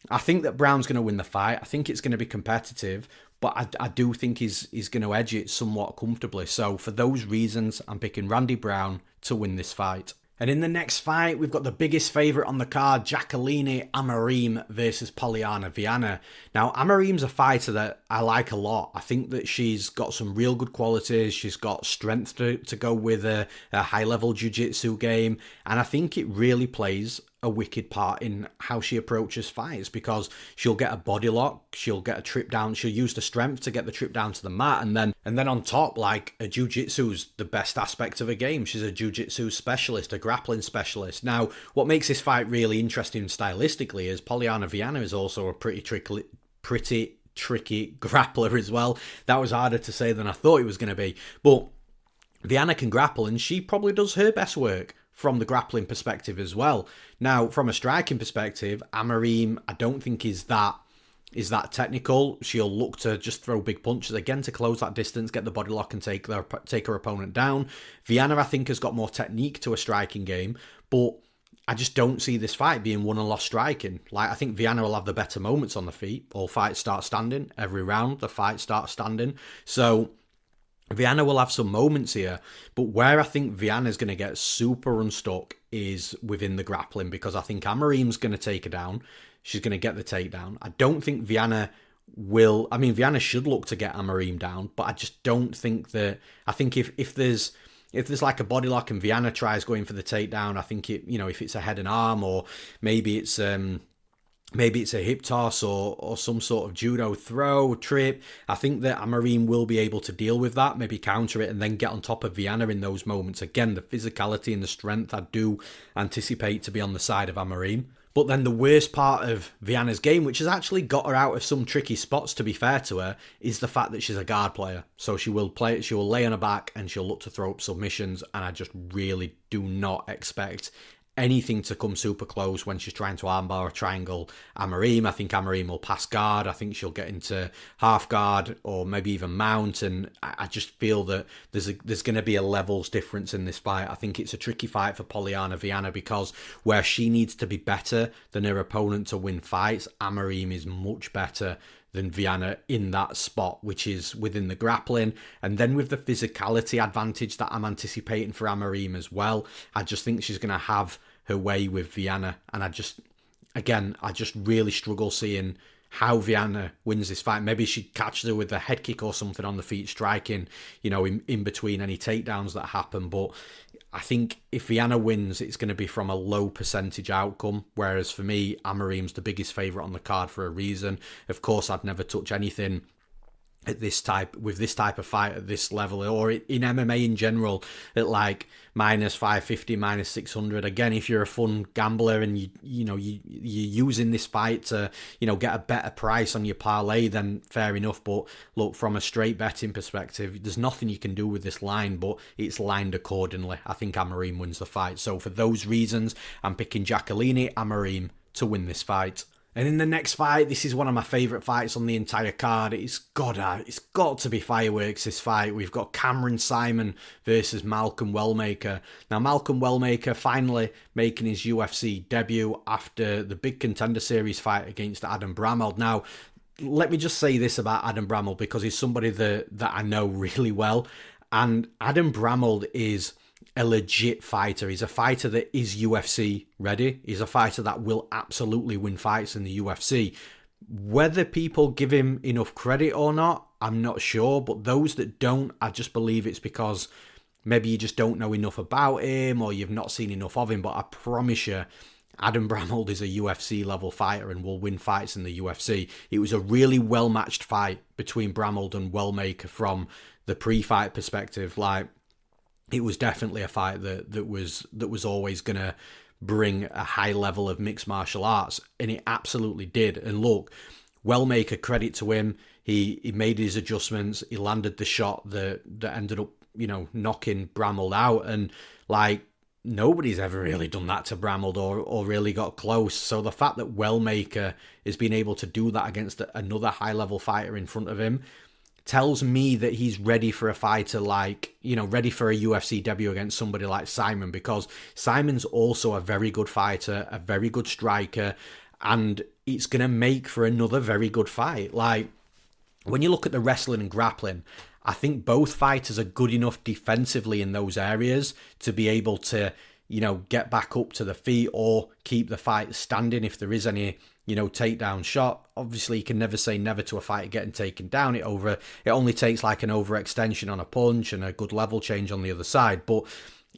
I think that Brown's going to win the fight. I think it's going to be competitive, but I do think he's going to edge it somewhat comfortably. So for those reasons, I'm picking Randy Brown to win this fight. And in the next fight, we've got the biggest favourite on the card, Jaqueline Amorim versus Polyana Viana. Now, Amorim's a fighter that I like a lot. I think that she's got some real good qualities. She's got strength to go with a high-level jiu-jitsu game. And I think it really plays a wicked part in how she approaches fights, because she'll get a body lock, she'll get a trip down, she'll use the strength to get the trip down to the mat, and then on top, like, a jiu-jitsu's the best aspect of a game. She's a jiu-jitsu specialist, a grappling specialist. Now, what makes this fight really interesting stylistically is Polyana Viana is also a pretty tricky grappler as well. That was harder to say than I thought it was going to be, but Viana can grapple, and she probably does her best work from the grappling perspective as well. Now, from a striking perspective, Amorim, I don't think is that technical. She'll look to just throw big punches again to close that distance, get the body lock, and take her opponent down. Viana, I think, has got more technique to a striking game, but I just don't see this fight being won and lost striking. Like, I think Viana will have the better moments on the feet. All fights start standing. Every round, the fight starts standing. So Viana will have some moments here, but where I think Viana's going to get super unstuck is within the grappling, because I think Amorim's going to take her down. She's going to get the takedown. I don't think Viana will. I mean, Viana should look to get Amorim down, but I just don't think that. I think if there's like a body lock and Viana tries going for the takedown, I think if it's a head and arm, or maybe it's a hip toss or some sort of judo throw, trip, I think that Amorim will be able to deal with that, maybe counter it, and then get on top of Viana in those moments. Again, the physicality and the strength I do anticipate to be on the side of Amorim. But then the worst part of Viana's game, which has actually got her out of some tricky spots, to be fair to her, is the fact that she's a guard player. So she will lay on her back and she'll look to throw up submissions, and I just really do not expect anything to come super close when she's trying to armbar or triangle Amorim. I think Amorim will pass guard. I think she'll get into half guard or maybe even mount. And I just feel that there's going to be a levels difference in this fight. I think it's a tricky fight for Polyana Viana because where she needs to be better than her opponent to win fights, Amorim is much better than Viana in that spot, which is within the grappling. And then with the physicality advantage that I'm anticipating for Amorim as well, I just think she's going to have her way with Viana. And I just really struggle seeing how Viana wins this fight. Maybe she catches her with a head kick or something on the feet, striking, in between any takedowns that happen. But I think if Viana wins, it's going to be from a low percentage outcome. Whereas for me, Amorim's the biggest favourite on the card for a reason. Of course, I'd never touch anything with this type of fight at this level, or in MMA in general, at like minus 550, minus 600. Again, if you're a fun gambler and you're using this fight to get a better price on your parlay, then fair enough. But look, from a straight betting perspective, there's nothing you can do with this line, but it's lined accordingly. I think Amorim wins the fight. So for those reasons, I'm picking Jaqueline Amorim to win this fight. And in the next fight, this is one of my favourite fights on the entire card. It's got to be fireworks, this fight. We've got Cameron Saaiman versus Malcolm Wellmaker. Now, Malcolm Wellmaker finally making his UFC debut after the big Contender Series fight against Adam Bramall. Now, let me just say this about Adam Bramall, because he's somebody that I know really well. And Adam Bramall is a legit fighter. He's a fighter that is UFC ready. He's a fighter that will absolutely win fights in the UFC. Whether people give him enough credit or not, I'm not sure. But those that don't, I just believe it's because maybe you just don't know enough about him or you've not seen enough of him. But I promise you, Adam Bramall is a UFC level fighter and will win fights in the UFC. It was a really well-matched fight between Bramall and Wellmaker from the pre-fight perspective. It was definitely a fight that was always going to bring a high level of mixed martial arts, and it absolutely did. And look, Wellmaker, credit to him, he made his adjustments, he landed the shot that ended up, knocking Bramall out, and nobody's ever really done that to Bramall or really got close. So the fact that Wellmaker has been able to do that against another high level fighter in front of him tells me that he's ready for a fighter ready for a UFC debut against somebody like Saaiman, because Saaiman's also a very good fighter, a very good striker, and it's going to make for another very good fight. When you look at the wrestling and grappling, I think both fighters are good enough defensively in those areas to be able to, get back up to the feet or keep the fight standing if there is any takedown shot. Obviously, you can never say never to a fighter getting taken down. It only takes an overextension on a punch and a good level change on the other side. But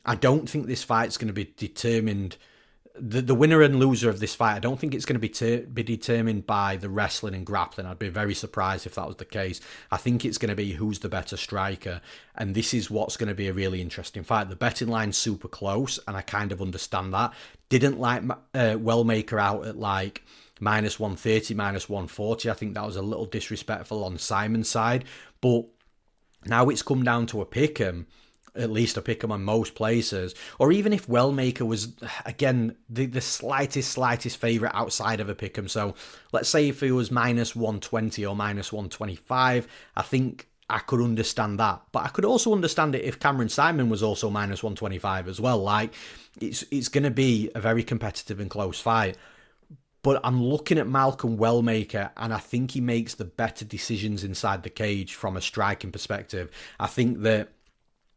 I don't think this fight's going to be determined. The winner and loser of this fight, I don't think it's going to be determined by the wrestling and grappling. I'd be very surprised if that was the case. I think it's going to be who's the better striker, and this is what's going to be a really interesting fight. The betting line's super close, and I kind of understand that. Didn't like Wellmaker out at minus 130, minus 140. I think that was a little disrespectful on Saaiman's side. But now it's come down to a pick'em, at least a pick'em on most places. Or even if Wellmaker was, again, the slightest favourite outside of a pick'em. So let's say if it was minus 120 or minus 125, I think I could understand that. But I could also understand it if Cameron Saaiman was also minus 125 as well. It's going to be a very competitive and close fight. But I'm looking at Malcolm Wellmaker, and I think he makes the better decisions inside the cage from a striking perspective. I think that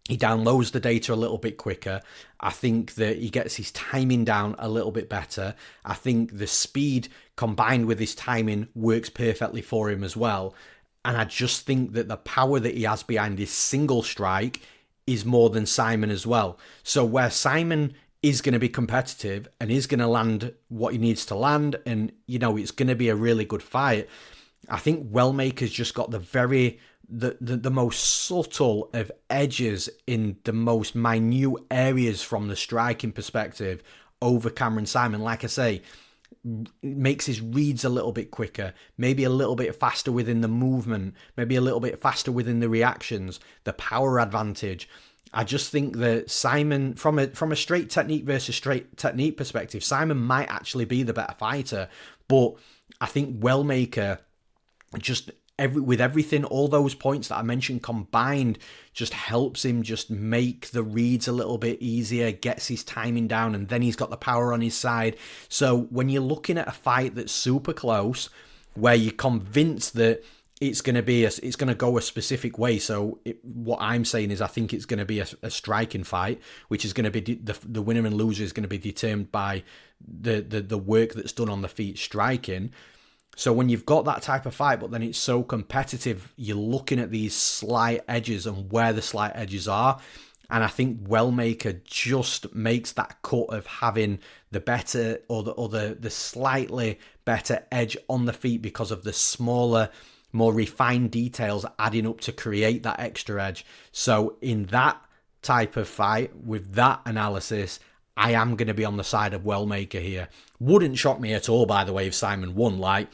he downloads the data a little bit quicker. I think that he gets his timing down a little bit better. I think the speed combined with his timing works perfectly for him as well. And I just think that the power that he has behind his single strike is more than Saaiman as well. So where Saaiman is going to be competitive and is going to land what he needs to land, and it's going to be a really good fight, I think Wellmaker's just got the most subtle of edges in the most minute areas from the striking perspective over Cameron Saaiman. Like I say, makes his reads a little bit quicker, maybe a little bit faster within the movement, maybe a little bit faster within the reactions, the power advantage. I just think that Saaiman, from a straight technique versus straight technique perspective, Saaiman might actually be the better fighter. But I think Wellmaker, just with everything, all those points that I mentioned combined, just helps him just make the reads a little bit easier, gets his timing down, and then he's got the power on his side. So when you're looking at a fight that's super close, where you're convinced that it's going to go a specific way. So what I'm saying is I think it's going to be a striking fight, which is going to be the winner and loser is going to be determined by the work that's done on the feet striking. So when you've got that type of fight, but then it's so competitive, you're looking at these slight edges and where the slight edges are. And I think Wellmaker just makes that cut of having the better or the slightly better edge on the feet because of the smaller, more refined details adding up to create that extra edge. So in that type of fight, with that analysis, I am going to be on the side of Wellmaker here. Wouldn't shock me at all, by the way, if Saaiman won. Like,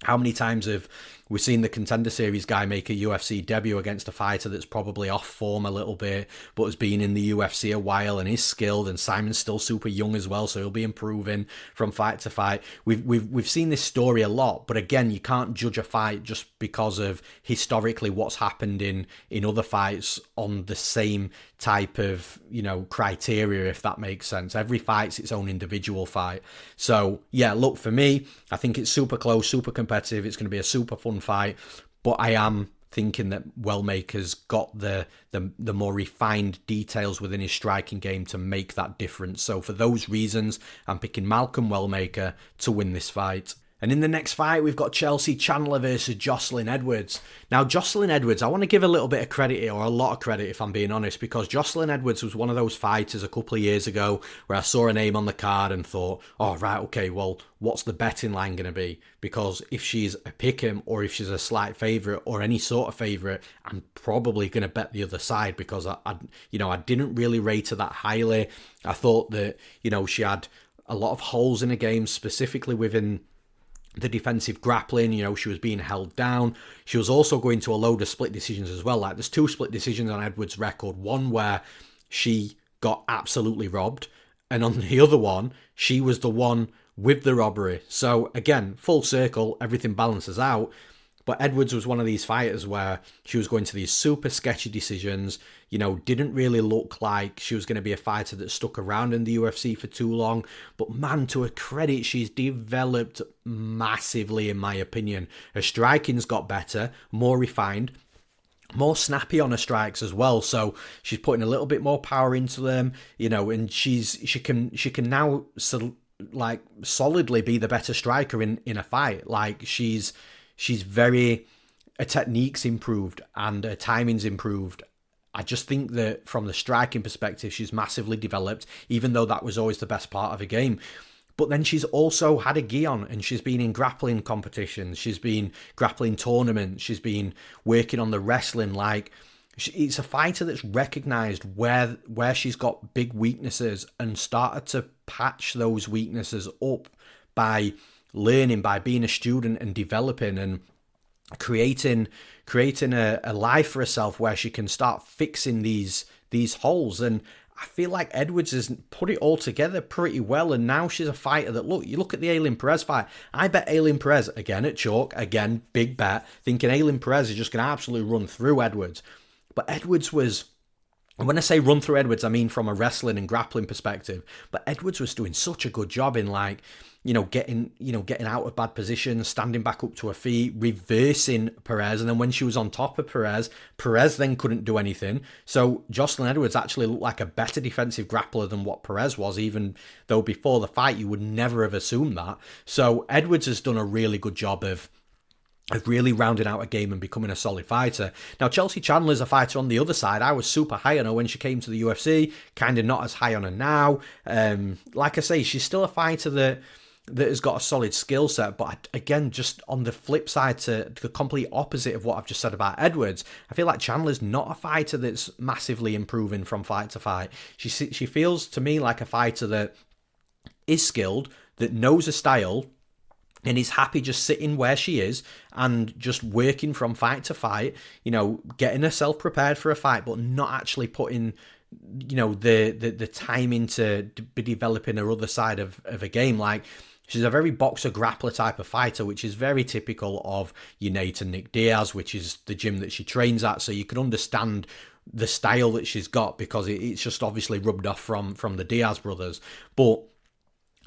how many times have we seen the Contender Series guy make a UFC debut against a fighter that's probably off form a little bit, but has been in the UFC a while and is skilled, and Saaiman's still super young as well, so he'll be improving from fight to fight. We've seen this story a lot, but again, you can't judge a fight just because of historically what's happened in other fights on the same type of, criteria, if that makes sense. Every fight's its own individual fight. So yeah, look, for me, I think it's super close, super competitive. It's going to be a super fun fight, but I am thinking that Wellmaker's got the more refined details within his striking game to make that difference. So for those reasons, I'm picking Malcolm Wellmaker to win this fight. And in the next fight, we've got Chelsea Chandler versus Joselyne Edwards. Now, Joselyne Edwards, I want to give a little bit of credit here, or a lot of credit if I'm being honest, because Joselyne Edwards was one of those fighters a couple of years ago where I saw her name on the card and thought, oh, right, okay, well, what's the betting line going to be? Because if she's a pick'em or if she's a slight favourite or any sort of favourite, I'm probably going to bet the other side because I didn't really rate her that highly. I thought that, she had a lot of holes in her game, specifically within the defensive grappling. She was being held down. She was also going to a load of split decisions as well. Like, there's 2 split decisions on Edwards' record. One where she got absolutely robbed, and on the other one, she was the one with the robbery. So again, full circle, everything balances out. But Edwards was one of these fighters where she was going to these super sketchy decisions, didn't really look like she was going to be a fighter that stuck around in the UFC for too long. But man, to her credit, she's developed massively, in my opinion. Her striking's got better, more refined, more snappy on her strikes as well. So she's putting a little bit more power into them, and she can now solidly be the better striker in a fight. Like, she's her technique's improved and her timing's improved. I just think that from the striking perspective, she's massively developed, even though that was always the best part of her game. But then she's also had a gi on, and she's been in grappling competitions. She's been grappling tournaments. She's been working on the wrestling. It's a fighter that's recognised where she's got big weaknesses and started to patch those weaknesses up by learning, by being a student and developing and creating a life for herself where she can start fixing these holes. And I feel like Edwards has put it all together pretty well, and now she's a fighter that, you look at the Ailin Perez fight. I bet Ailin Perez, again at chalk, again, big bet, thinking Ailin Perez is just going to absolutely run through Edwards. But Edwards was, and when I say run through Edwards, I mean from a wrestling and grappling perspective, but Edwards was doing such a good job in getting out of bad positions, standing back up to her feet, reversing Perez, and then when she was on top of Perez then couldn't do anything. So Joselyne Edwards actually looked like a better defensive grappler than what Perez was, even though before the fight you would never have assumed that. So Edwards has done a really good job of really rounding out a game and becoming a solid fighter. Now, Chelsea Chandler's a fighter on the other side. I was super high on her when she came to the UFC, kind of not as high on her now. Like I say, she's still a fighter that has got a solid skill set, but again, just on the flip side to the complete opposite of what I've just said about Edwards, I feel like Chandler's not a fighter that's massively improving from fight to fight. She feels to me like a fighter that is skilled, that knows her style, and is happy just sitting where she is and just working from fight to fight, getting herself prepared for a fight, but not actually putting, the time into be developing her other side of a game. Like, she's a very boxer grappler type of fighter, which is very typical of your Nate and Nick Diaz, which is the gym that she trains at. So you can understand the style that she's got, because it's just obviously rubbed off from the Diaz brothers. But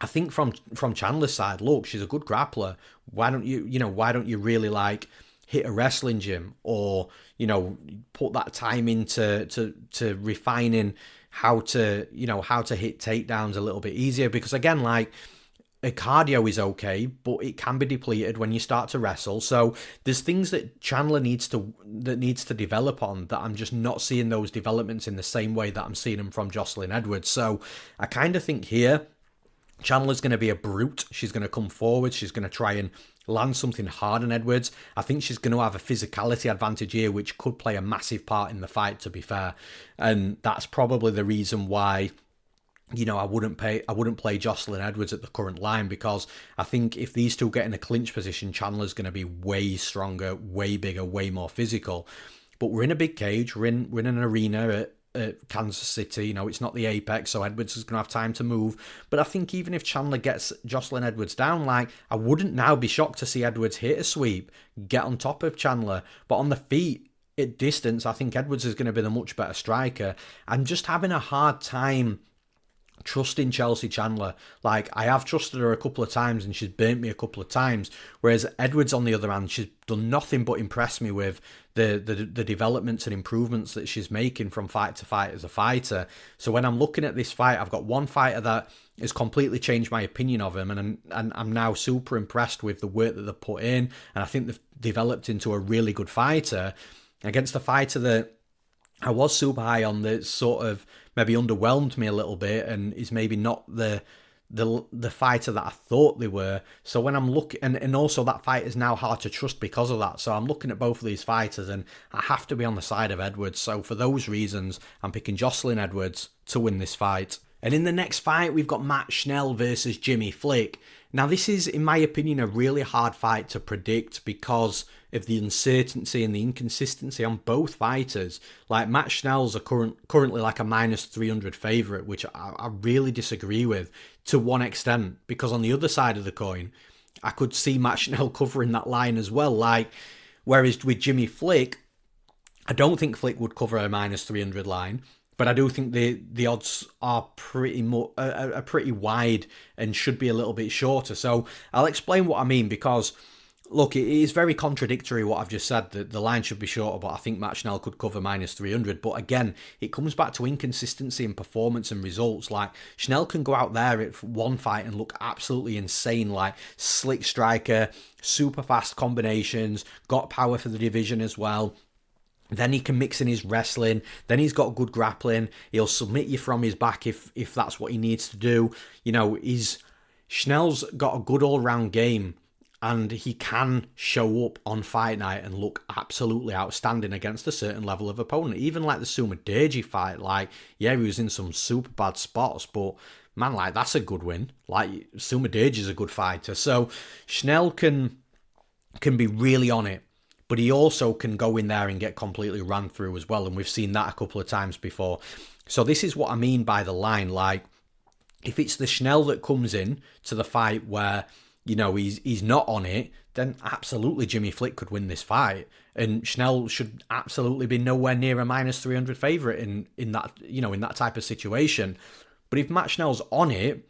I think from Chandler's side, look, she's a good grappler. Why don't you really like hit a wrestling gym, or put that time into refining how to hit takedowns a little bit easier? Because again, like, a cardio is okay, but it can be depleted when you start to wrestle. So there's things that Chandler needs to develop on, that I'm just not seeing those developments in the same way that I'm seeing them from Joselyne Edwards. So I kind of think here Chandler's going to be a brute. She's going to come forward. She's going to try and land something hard on Edwards. I think she's going to have a physicality advantage here, which could play a massive part in the fight, to be fair. And that's probably the reason why I wouldn't play Joselyne Edwards at the current line, because I think if these two get in a clinch position, Chandler's going to be way stronger, way bigger, way more physical. But we're in a big cage. We're in an arena at Kansas City. It's not the Apex, so Edwards is going to have time to move. But I think even if Chandler gets Joselyne Edwards down, like, I wouldn't now be shocked to see Edwards hit a sweep, get on top of Chandler. But on the feet, at distance, I think Edwards is going to be the much better striker. I'm just having a hard time trusting Chelsea Chandler. Like, I have trusted her a couple of times and she's burnt me a couple of times, whereas Edwards, on the other hand, she's done nothing but impress me with the developments and improvements that she's making from fight to fight as a fighter. So when I'm looking at this fight, I've got one fighter that has completely changed my opinion of him, and I'm now super impressed with the work that they've put in, and I think they've developed into a really good fighter, against a fighter that I was super high on, that sort of maybe underwhelmed me a little bit and is maybe not the fighter that I thought they were. So when I'm looking, and also that fight is now hard to trust because of that. So I'm looking at both of these fighters and I have to be on the side of Edwards. So for those reasons, I'm picking Joselyne Edwards to win this fight. And in the next fight, we've got Matt Schnell versus Jimmy Flick. Now, this is, in my opinion, a really hard fight to predict because of the uncertainty and the inconsistency on both fighters. Like, Matt Schnell's currently like a minus 300 favourite, which I really disagree with to one extent, because on the other side of the coin, I could see Matt Schnell covering that line as well. Like, whereas with Jimmy Flick, I don't think Flick would cover a minus 300 line. But I do think the odds are pretty wide and should be a little bit shorter. So I'll explain what I mean, because, look, it is very contradictory what I've just said, that the line should be shorter, but I think Matt Schnell could cover minus 300. But again, it comes back to inconsistency in performance and results. Like, Schnell can go out there at one fight and look absolutely insane, like slick striker, super fast combinations, got power for the division as well. Then he can mix in his wrestling. Then he's got good grappling. He'll submit you from his back if that's what he needs to do. Schnell's got a good all-round game, and he can show up on fight night and look absolutely outstanding against a certain level of opponent. Even like the Sumadeji fight, like, yeah, he was in some super bad spots, but man, like, that's a good win. Like, Sumadeji's a good fighter. So Schnell can be really on it. But he also can go in there and get completely ran through as well. And we've seen that a couple of times before. So this is what I mean by the line. Like, if it's the Schnell that comes in to the fight where, he's not on it, then absolutely Jimmy Flick could win this fight. And Schnell should absolutely be nowhere near a minus 300 favourite in that, in that type of situation. But if Matt Schnell's on it,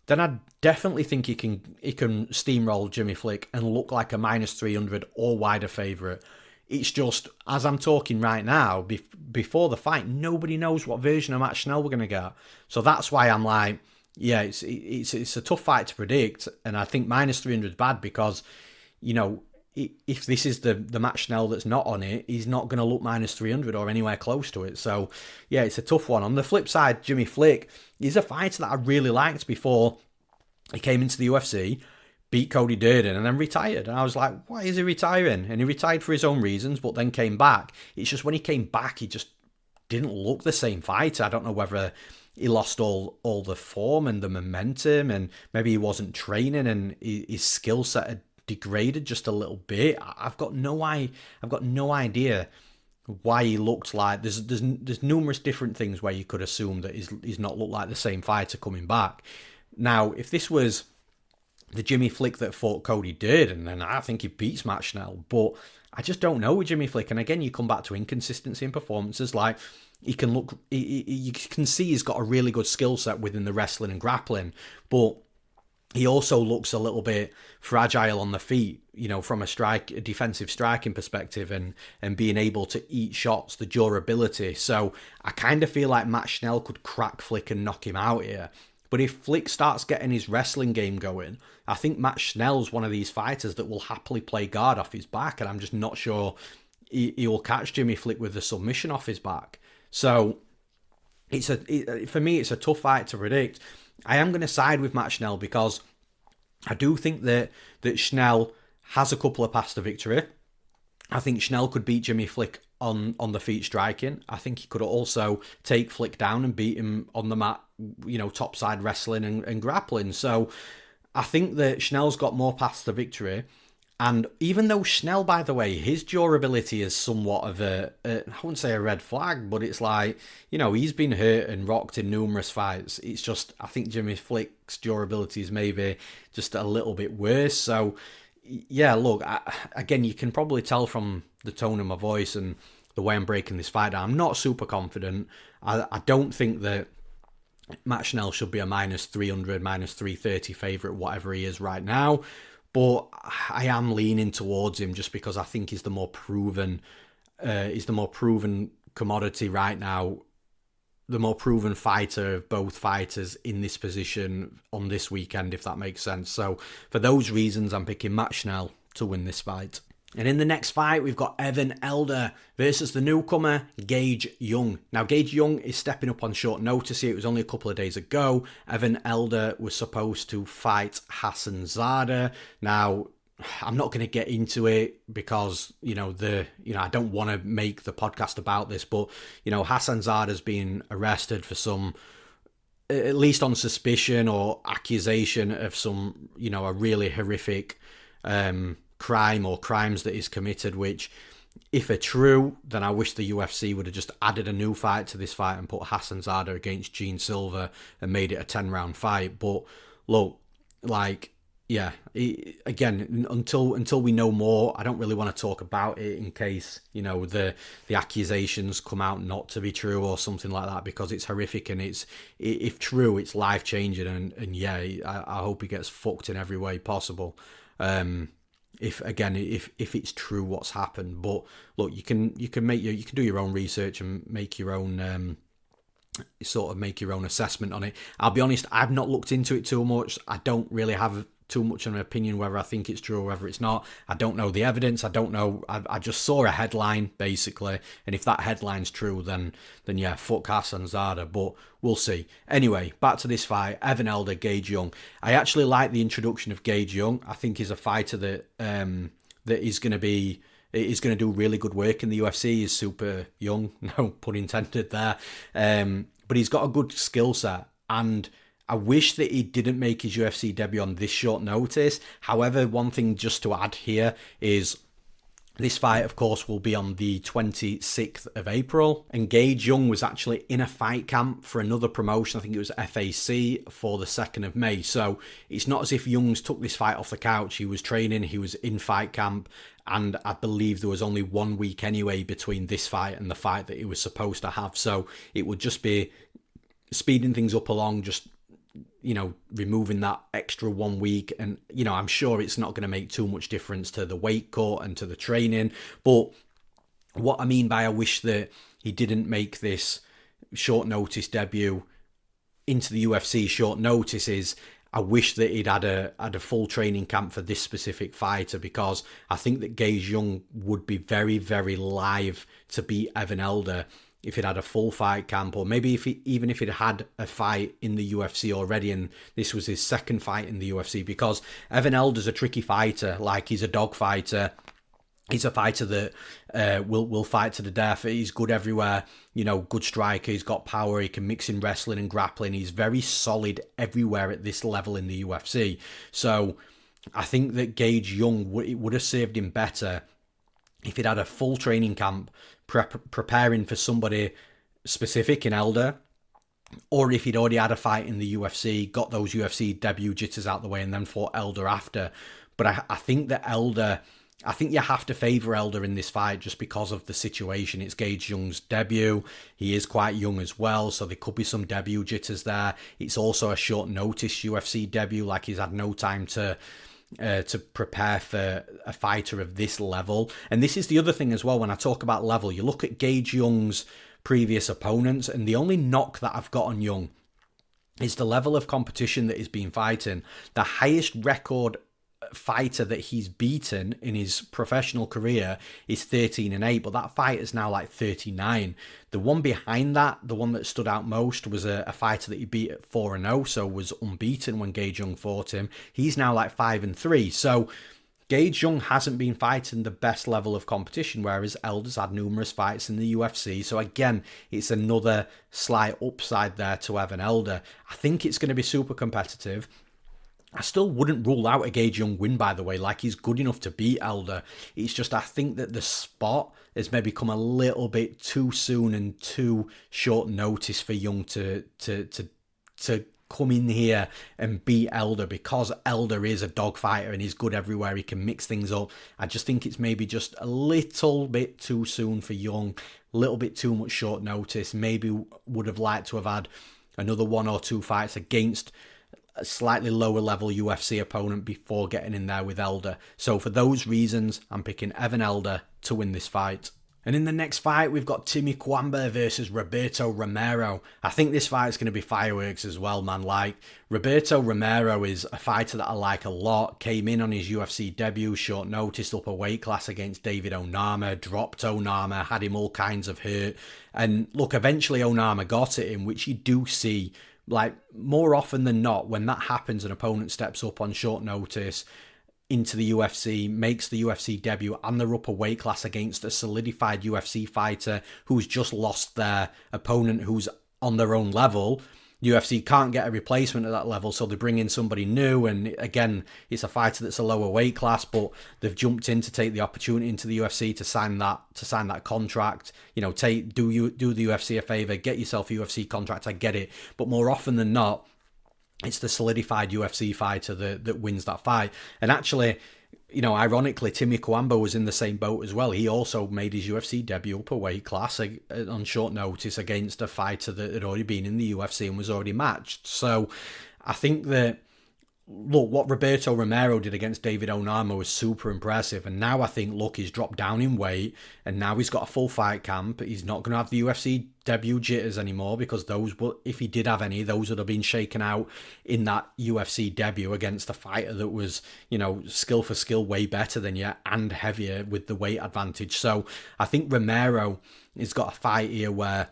then I definitely think he can steamroll Jimmy Flick and look like a minus 300 or wider favourite. It's just, as I'm talking right now, before the fight, nobody knows what version of Matt Schnell we're going to get. So that's why I'm like, yeah, it's a tough fight to predict. And I think minus 300 is bad because, if this is the Matt Schnell that's not on it, he's not going to look minus 300 or anywhere close to it. So, yeah, it's a tough one. On the flip side, Jimmy Flick, he's a fighter that I really liked before he came into the UFC, beat Cody Durden, and then retired. And I was like, why is he retiring? And he retired for his own reasons, but then came back. It's just when he came back, he just didn't look the same fighter. I don't know whether he lost all the form and the momentum, and maybe he wasn't training and his skill set had degraded just a little bit. I've got no idea why he looked like. There's numerous different things where you could assume that he's not looked like the same fighter coming back. Now, if this was the Jimmy Flick that fought Cody did, and then I think he beats Matt Schnell, but I just don't know with Jimmy Flick. And again, you come back to inconsistency in performances. Like, you can see he's got a really good skill set within the wrestling and grappling, but he also looks a little bit fragile on the feet, from a defensive striking perspective, and being able to eat shots, the durability. So I kind of feel like Matt Schnell could crack Flick and knock him out here. But if Flick starts getting his wrestling game going, I think Matt Schnell's one of these fighters that will happily play guard off his back, and I'm just not sure he'll catch Jimmy Flick with the submission off his back. So for me, it's a tough fight to predict. I am going to side with Matt Schnell because I do think that Schnell has a couple of paths to victory. I think Schnell could beat Jimmy Flick on the feet striking. I think he could also take Flick down and beat him on the mat, topside wrestling and grappling. So I think that Schnell's got more paths to victory. And even though Schnell, by the way, his durability is somewhat of I wouldn't say a red flag, but it's like, he's been hurt and rocked in numerous fights. It's just, I think Jimmy Flick's durability is maybe just a little bit worse. So, yeah, look, again, you can probably tell from the tone of my voice and the way I'm breaking this fight down, I'm not super confident. I don't think that Matt Schnell should be a -300, -330 favourite, whatever he is right now. But I am leaning towards him just because I think he's the more proven commodity right now, the more proven fighter of both fighters in this position on this weekend, if that makes sense. So for those reasons, I'm picking Matt Schnell to win this fight. And in the next fight, we've got Evan Elder versus the newcomer, Gage Young. Now, Gage Young is stepping up on short notice here. It was only a couple of days ago. Evan Elder was supposed to fight Hassan Zada. Now, I'm not going to get into it because, I don't want to make the podcast about this, but, Hassan Zada's been arrested for some, at least on suspicion or accusation of some, a really horrific crime or crimes that he's committed, which, if are true, then I wish the UFC would have just added a new fight to this fight and put Hassan Zada against Gene Silva and made it a 10-round fight. But look, again, until we know more, I don't really want to talk about it in case, the accusations come out not to be true or something like that, because it's horrific and if true, it's life-changing, and I hope he gets fucked in every way possible. If it's true what's happened. But look, you can do your own research and make your own make your own assessment on it. I'll be honest, I've not looked into it too much. I don't really have too much of an opinion whether I think it's true or whether it's not. I don't know the evidence. I don't know. I just saw a headline basically, and if that headline's true, then yeah, fuck Hassan Zada. But we'll see. Anyway, back to this fight: Evan Elder, Gage Young. I actually like the introduction of Gage Young. I think he's a fighter that is going to do really good work in the UFC. He's super young, no pun intended there, but he's got a good skill set, and I wish that he didn't make his UFC debut on this short notice. However, one thing just to add here is this fight, of course, will be on the 26th of April. And Gage Young was actually in a fight camp for another promotion. I think it was FAC for the 2nd of May. So it's not as if Young's took this fight off the couch. He was training, he was in fight camp. And I believe there was only 1 week anyway between this fight and the fight that he was supposed to have. So it would just be speeding things up along, just removing that extra 1 week. And, I'm sure it's not going to make too much difference to the weight cut and to the training. But what I mean by I wish that he didn't make this short notice debut into the UFC short notice is I wish that he'd had a full training camp for this specific fighter, because I think that Gage Young would be very, very live to beat Evan Elder if he'd had a full fight camp, or maybe even if he'd had a fight in the UFC already and this was his second fight in the UFC, because Evan Elder's a tricky fighter. Like, he's a dog fighter. He's a fighter that will fight to the death. He's good everywhere, good striker. He's got power. He can mix in wrestling and grappling. He's very solid everywhere at this level in the UFC. So I think that Gage Young, it would have served him better if he'd had a full training camp preparing for somebody specific in Elder, or if he'd already had a fight in the UFC, got those UFC debut jitters out the way, and then fought Elder after. But I think that I think you have to favour Elder in this fight just because of the situation. It's Gage Young's debut. He is quite young as well, so there could be some debut jitters there. It's also a short notice UFC debut, like he's had no time to prepare for a fighter of this level. And this is the other thing as well, when I talk about level, you look at Gage Young's previous opponents, and the only knock that I've got on Young is the level of competition that he's been fighting. The highest record fighter that he's beaten in his professional career is 13-8, but that fight is now like 39. The one behind that, the one that stood out most, was a fighter that he beat at 4-0, so was unbeaten when Gage Young fought him. He's now like 5-3. So Gage Young hasn't been fighting the best level of competition, whereas Elder's had numerous fights in the UFC. So again, it's another slight upside there to Evan Elder. I think it's going to be super competitive. I still wouldn't rule out a Gage Young win, by the way. Like, he's good enough to beat Elder. It's just, I think that the spot has maybe come a little bit too soon and too short notice for Young to come in here and beat Elder, because Elder is a dogfighter and he's good everywhere. He can mix things up. I just think it's maybe just a little bit too soon for Young, a little bit too much short notice. Maybe would have liked to have had another 1 or 2 fights against a slightly lower level UFC opponent before getting in there with Elder. So for those reasons, I'm picking Evan Elder to win this fight. And in the next fight, we've got Timmy Cuamba versus Roberto Romero. I think this fight is going to be fireworks as well, man. Like, Roberto Romero is a fighter that I like a lot. Came in on his UFC debut, short notice, up a weight class against David Onama, dropped Onama, had him all kinds of hurt. And look, eventually Onama got at him, which you do see, like, more often than not, when that happens, an opponent steps up on short notice into the UFC, makes the UFC debut, and they're up a weight class against a solidified UFC fighter who's just lost their opponent who's on their own level. UFC can't get a replacement at that level, so they bring in somebody new, and again, it's a fighter that's a lower weight class, but they've jumped in to take the opportunity into the UFC to sign that contract. Do the UFC a favor, get yourself a UFC contract. I get it, but more often than not, it's the solidified UFC fighter that wins that fight. And actually, ironically, Timmy Cuamba was in the same boat as well. He also made his UFC debut up a weight class on short notice against a fighter that had already been in the UFC and was already matched. So I think that, look, what Roberto Romero did against David Onama was super impressive. And now I think, look, he's dropped down in weight and now he's got a full fight camp. He's not going to have the UFC debut jitters anymore, because those, if he did have any, those would have been shaken out in that UFC debut against a fighter that was, skill for skill way better than you and heavier with the weight advantage. So I think Romero has got a fight here where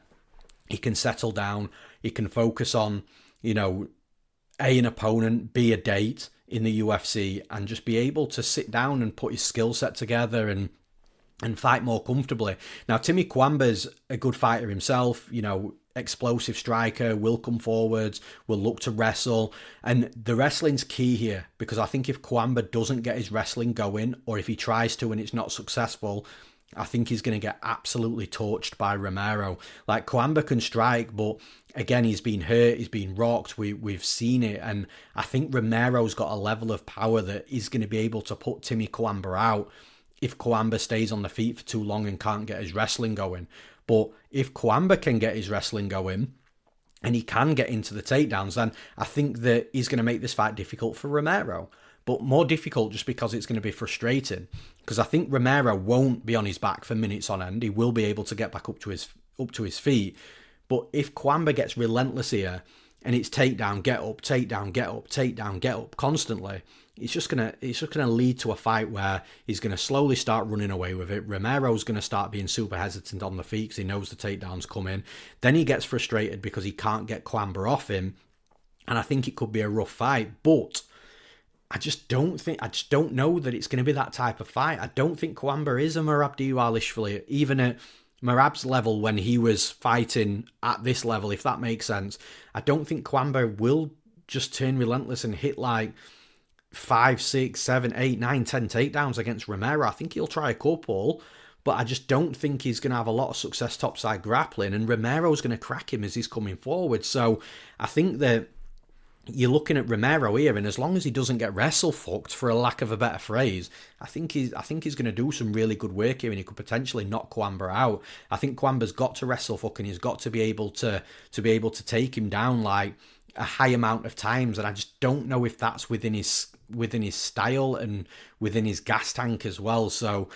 he can settle down, he can focus on, an opponent, B, a date in the UFC, and just be able to sit down and put his skill set together and fight more comfortably. Now, Timmy Cuamba's a good fighter himself, explosive striker, will come forwards, will look to wrestle. And the wrestling's key here, because I think if Cuamba doesn't get his wrestling going, or if he tries to and it's not successful, I think he's going to get absolutely torched by Romero. Like, Cuamba can strike, but again, he's been hurt, he's been rocked, we've seen it, and I think Romero's got a level of power that is going to be able to put Timmy Cuamba out if Cuamba stays on the feet for too long and can't get his wrestling going. But if Cuamba can get his wrestling going and he can get into the takedowns, then I think that he's going to make this fight difficult for Romero. But more difficult just because it's going to be frustrating. Because I think Romero won't be on his back for minutes on end. He will be able to get back up to his feet. But if Cuamba gets relentless here and it's takedown, get up, takedown, get up, takedown, get up constantly, it's just gonna lead to a fight where he's gonna slowly start running away with it. Romero's gonna start being super hesitant on the feet because he knows the takedowns come in. Then he gets frustrated because he can't get Cuamba off him, and I think it could be a rough fight. But I just don't know that it's going to be that type of fight. I don't think Cuamba is a Merab Dvalishvili, even at Merab's level when he was fighting at this level, if that makes sense. I don't think Cuamba will just turn relentless and hit like 5, 6, 7, 8, 9, 10 takedowns against Romero. I think he'll try a couple, but I just don't think he's going to have a lot of success topside grappling, and Romero's going to crack him as he's coming forward. So I think that you're looking at Romero here, and as long as he doesn't get wrestle fucked, for a lack of a better phrase, I think he's going to do some really good work here, and he could potentially knock Cuamba out. I think Cuamba's got to wrestle fuck, and he's got to be able to take him down like a high amount of times, and I just don't know if that's within his style and within his gas tank as well. So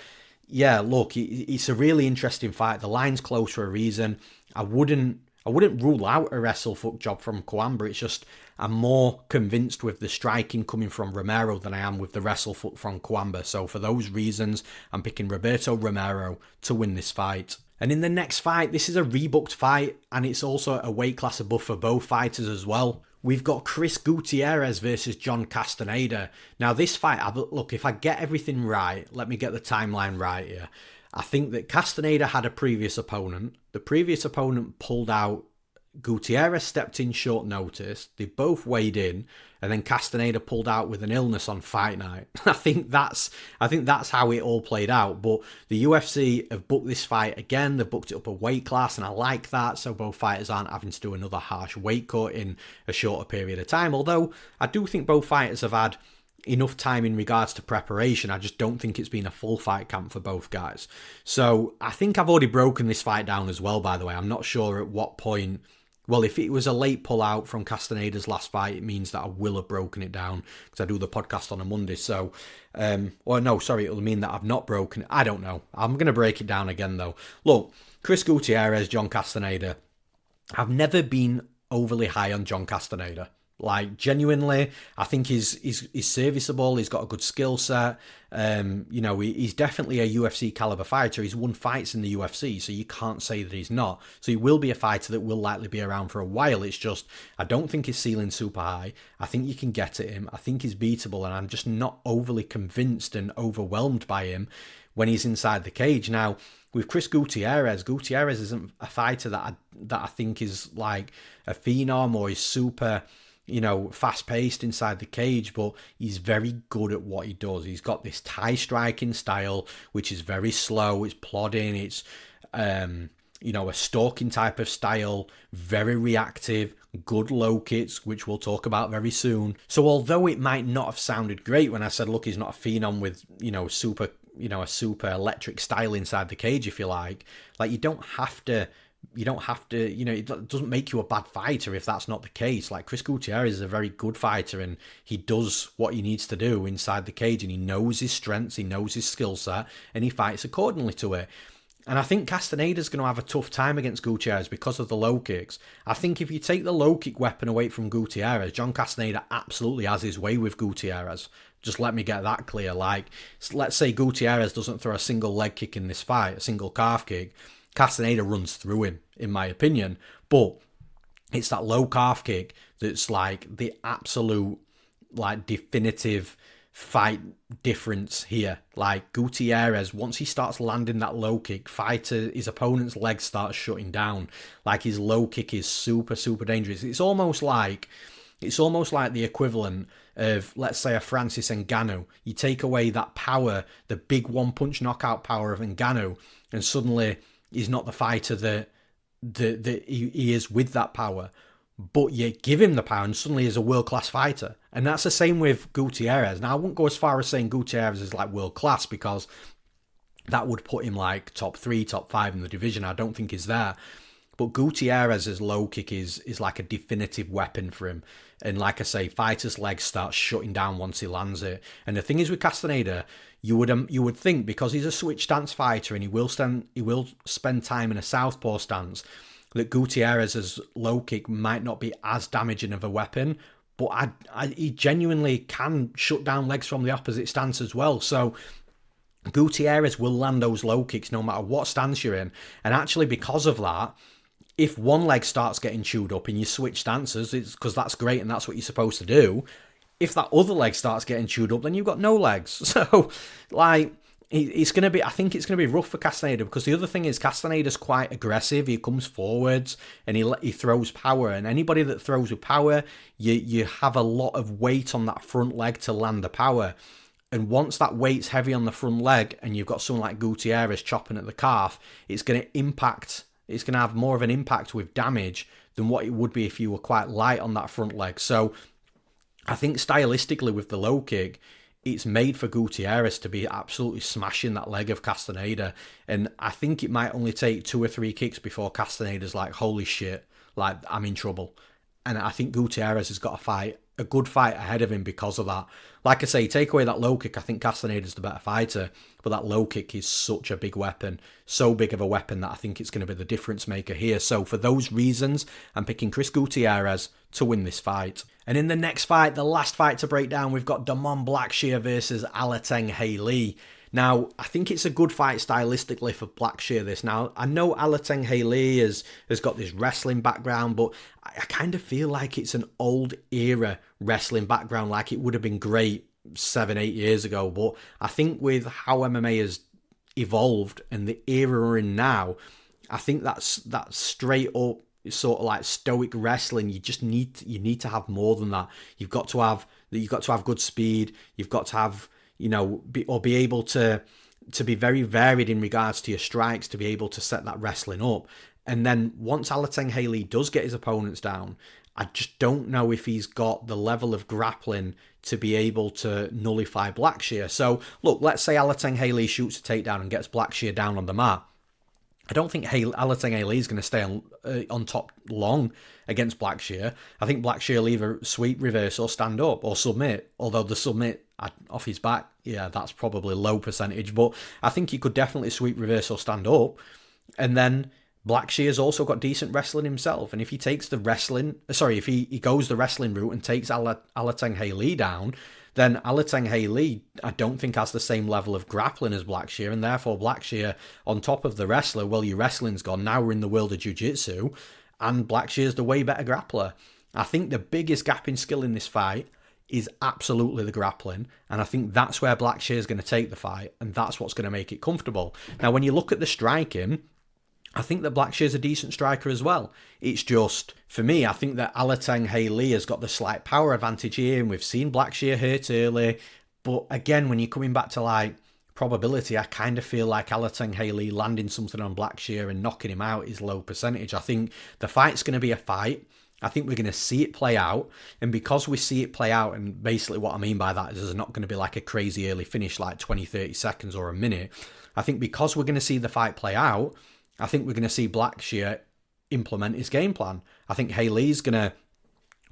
yeah, look, it's a really interesting fight. The line's close for a reason. I wouldn't rule out a wrestle fuck job from Cuamba. It's just I'm more convinced with the striking coming from Romero than I am with the wrestle fuck from Cuamba. So for those reasons, I'm picking Roberto Romero to win this fight. And in the next fight, this is a rebooked fight, and it's also a weight class above for both fighters as well. We've got Chris Gutierrez versus John Castaneda. Now this fight, look, if I get everything right, let me get the timeline right here. I think that Castaneda had a previous opponent. The previous opponent pulled out. Gutierrez stepped in short notice. They both weighed in, and then Castaneda pulled out with an illness on fight night. I think that's how it all played out. But the UFC have booked this fight again. They've booked it up a weight class, and I like that. So both fighters aren't having to do another harsh weight cut in a shorter period of time. Although I do think both fighters have had enough time in regards to preparation. I just don't think it's been a full fight camp for both guys. So I think I've already broken this fight down as well, by the way. I'm not sure at what point. Well, if it was a late pull-out from Castaneda's last fight, it means that I will have broken it down because I do the podcast on a Monday. So, it'll mean that I've not broken it. I don't know. I'm going to break it down again, though. Look, Chris Gutierrez, John Castaneda. I've never been overly high on John Castaneda. Like, genuinely, I think he's serviceable. He's got a good skill set. He's definitely a UFC caliber fighter. He's won fights in the UFC, so you can't say that he's not. So he will be a fighter that will likely be around for a while. It's just, I don't think his ceiling's super high. I think you can get at him. I think he's beatable, and I'm just not overly convinced and overwhelmed by him when he's inside the cage. Now, with Chris Gutierrez isn't a fighter that I think is like a phenom or is super, fast-paced inside the cage, but he's very good at what he does. He's got this Thai striking style, which is very slow, it's plodding, it's, a stalking type of style, very reactive, good low kicks, which we'll talk about very soon. So although it might not have sounded great when I said, look, he's not a phenom with, a super electric style inside the cage, if you like you don't have to, it doesn't make you a bad fighter if that's not the case. Like, Chris Gutierrez is a very good fighter, and he does what he needs to do inside the cage, and he knows his strengths, he knows his skill set, and he fights accordingly to it. And I think Castaneda's going to have a tough time against Gutierrez because of the low kicks. I think if you take the low kick weapon away from Gutierrez, John Castaneda absolutely has his way with Gutierrez. Just let me get that clear. Like, let's say Gutierrez doesn't throw a single leg kick in this fight, a single calf kick. Castaneda runs through him, in my opinion. But it's that low calf kick that's like the absolute, like, definitive fight difference here. Like, Gutierrez, once he starts landing that low kick, his opponent's legs start shutting down. Like, his low kick is super, super dangerous. It's almost like the equivalent of, let's say, a Francis Ngannou. You take away that power, the big one-punch knockout power of Ngannou, and suddenly he's not the fighter that he is with that power. But you give him the power, and suddenly he's a world-class fighter. And that's the same with Gutierrez. Now, I wouldn't go as far as saying Gutierrez is like world-class, because that would put him like top 3, top 5 in the division. I don't think he's there. But Gutierrez's low kick is like a definitive weapon for him. And like I say, fighters' legs start shutting down once he lands it. And the thing is with Castaneda, you would think, because he's a switch stance fighter and he will spend time in a southpaw stance, that Gutierrez's low kick might not be as damaging of a weapon. But he genuinely can shut down legs from the opposite stance as well. So Gutierrez will land those low kicks no matter what stance you're in. And actually, because of that, if one leg starts getting chewed up and you switch stances, it's because that's great and that's what you're supposed to do. if that other leg starts getting chewed up, then you've got no legs. So, like, it's going to be, I think it's going to be rough for Castaneda, because the other thing is Castaneda's quite aggressive. He comes forwards and he throws power, and anybody that throws with power, you have a lot of weight on that front leg to land the power. And once that weight's heavy on the front leg and you've got someone like Gutierrez chopping at the calf, it's going to have more of an impact with damage than what it would be if you were quite light on that front leg. So I think stylistically with the low kick, it's made for Gutierrez to be absolutely smashing that leg of Castaneda. And I think it might only take 2 or 3 kicks before Castaneda's like, holy shit, like, I'm in trouble. And I think Gutierrez has got a good fight ahead of him because of that. Like I say, take away that low kick, I think Castaneda's the better fighter, but that low kick is such a big weapon, so big of a weapon that I think it's going to be the difference maker here. So for those reasons, I'm picking Chris Gutierrez to win this fight. And in the next fight, the last fight to break down, we've got Damon Blackshear versus Alateng Hailey. Now, I think it's a good fight stylistically for Blackshear this. Now, I know Alateng Hailey has got this wrestling background, but I kind of feel like it's an old era wrestling background, like it would have been great 7-8 years ago. But I think with how MMA has evolved and the era we're in now, I think that's straight up sort of like stoic wrestling. You need to have more than that. You've got to have good speed. You've got to have, be able to be very varied in regards to your strikes, to be able to set that wrestling up. And then once Alateng Hailey does get his opponents down, I just don't know if he's got the level of grappling to be able to nullify Blackshear. So look, let's say Alateng Hailey shoots a takedown and gets Blackshear down on the mat. I don't think Alateng Hailey is going to stay on top long against Blackshear. I think Blackshear will either sweep, reverse, or stand up, or submit. Although the submit off his back, yeah, that's probably low percentage. But I think he could definitely sweep, reverse, or stand up. And then Blackshear's also got decent wrestling himself. And if he takes if he goes the wrestling route and takes Alateng Hailey down, then Alateng Hailey, I don't think has the same level of grappling as Blackshear, and therefore Blackshear, on top of the wrestler, well, your wrestling's gone, now we're in the world of jiu-jitsu, and Blackshear's the way better grappler. I think the biggest gap in skill in this fight is absolutely the grappling, and I think that's where Blackshear's going to take the fight, and that's what's going to make it comfortable. Now, when you look at the striking, I think that Blackshear's a decent striker as well. It's just, for me, I think that Alateng Hailey has got the slight power advantage here, and we've seen Blackshear hurt early. But again, when you're coming back to like probability, I kind of feel like Alateng Hailey landing something on Blackshear and knocking him out is low percentage. I think the fight's going to be a fight. I think we're going to see it play out. And because we see it play out, and basically what I mean by that is there's not going to be like a crazy early finish, like 20, 30 seconds or a minute. I think because we're going to see the fight play out, I think we're going to see Blackshear implement his game plan. I think Hailey's going to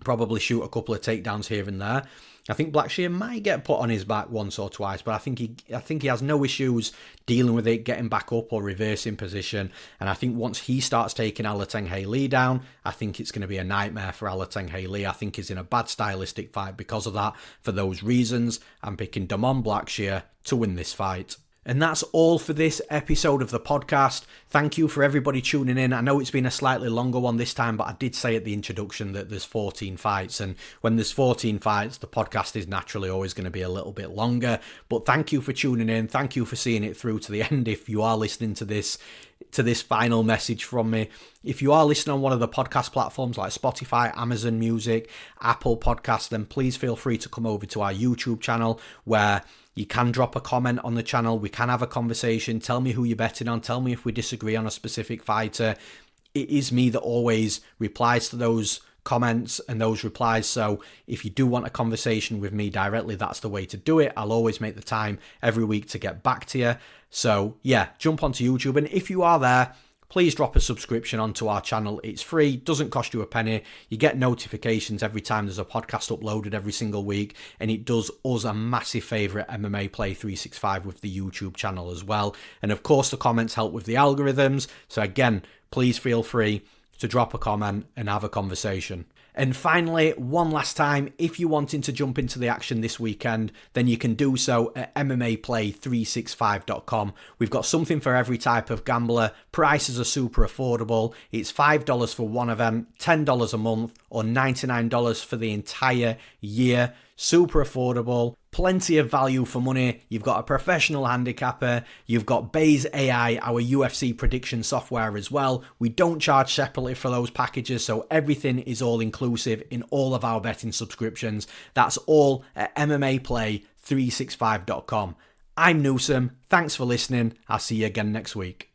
probably shoot a couple of takedowns here and there. I think Blackshear might get put on his back once or twice, but I think he has no issues dealing with it, getting back up or reversing position. And I think once he starts taking Alateng Hailey down, I think it's going to be a nightmare for Alateng Hailey. I think he's in a bad stylistic fight because of that. For those reasons, I'm picking Damon Blackshear to win this fight. And that's all for this episode of the podcast. Thank you for everybody tuning in. I know it's been a slightly longer one this time, but I did say at the introduction that there's 14 fights. And when there's 14 fights, the podcast is naturally always going to be a little bit longer. But thank you for tuning in. Thank you for seeing it through to the end if you are listening to this final message from me. If you are listening on one of the podcast platforms like Spotify, Amazon Music, Apple Podcasts, then please feel free to come over to our YouTube channel where you can drop a comment on the channel. We can have a conversation. Tell me who you're betting on. Tell me if we disagree on a specific fighter. It is me that always replies to those comments and those replies. So if you do want a conversation with me directly, that's the way to do it. I'll always make the time every week to get back to you. So yeah, jump onto YouTube. And if you are there, please drop a subscription onto our channel. It's free, doesn't cost you a penny. You get notifications every time there's a podcast uploaded every single week, and it does us a massive favour at MMA Play 365 with the YouTube channel as well. And of course, the comments help with the algorithms. So again, please feel free to drop a comment and have a conversation. And finally, one last time, if you're wanting to jump into the action this weekend, then you can do so at MMAplay365.com. We've got something for every type of gambler. Prices are super affordable. It's $5 for one event, $10 a month, or $99 for the entire year. super affordable, plenty of value for money. You've got a professional handicapper, you've got Base AI, our UFC prediction software as well. We don't charge separately for those packages, so everything is all inclusive in all of our betting subscriptions. That's all at MMAplay365.com. I'm Newsome. Thanks for listening. I'll see you again next week.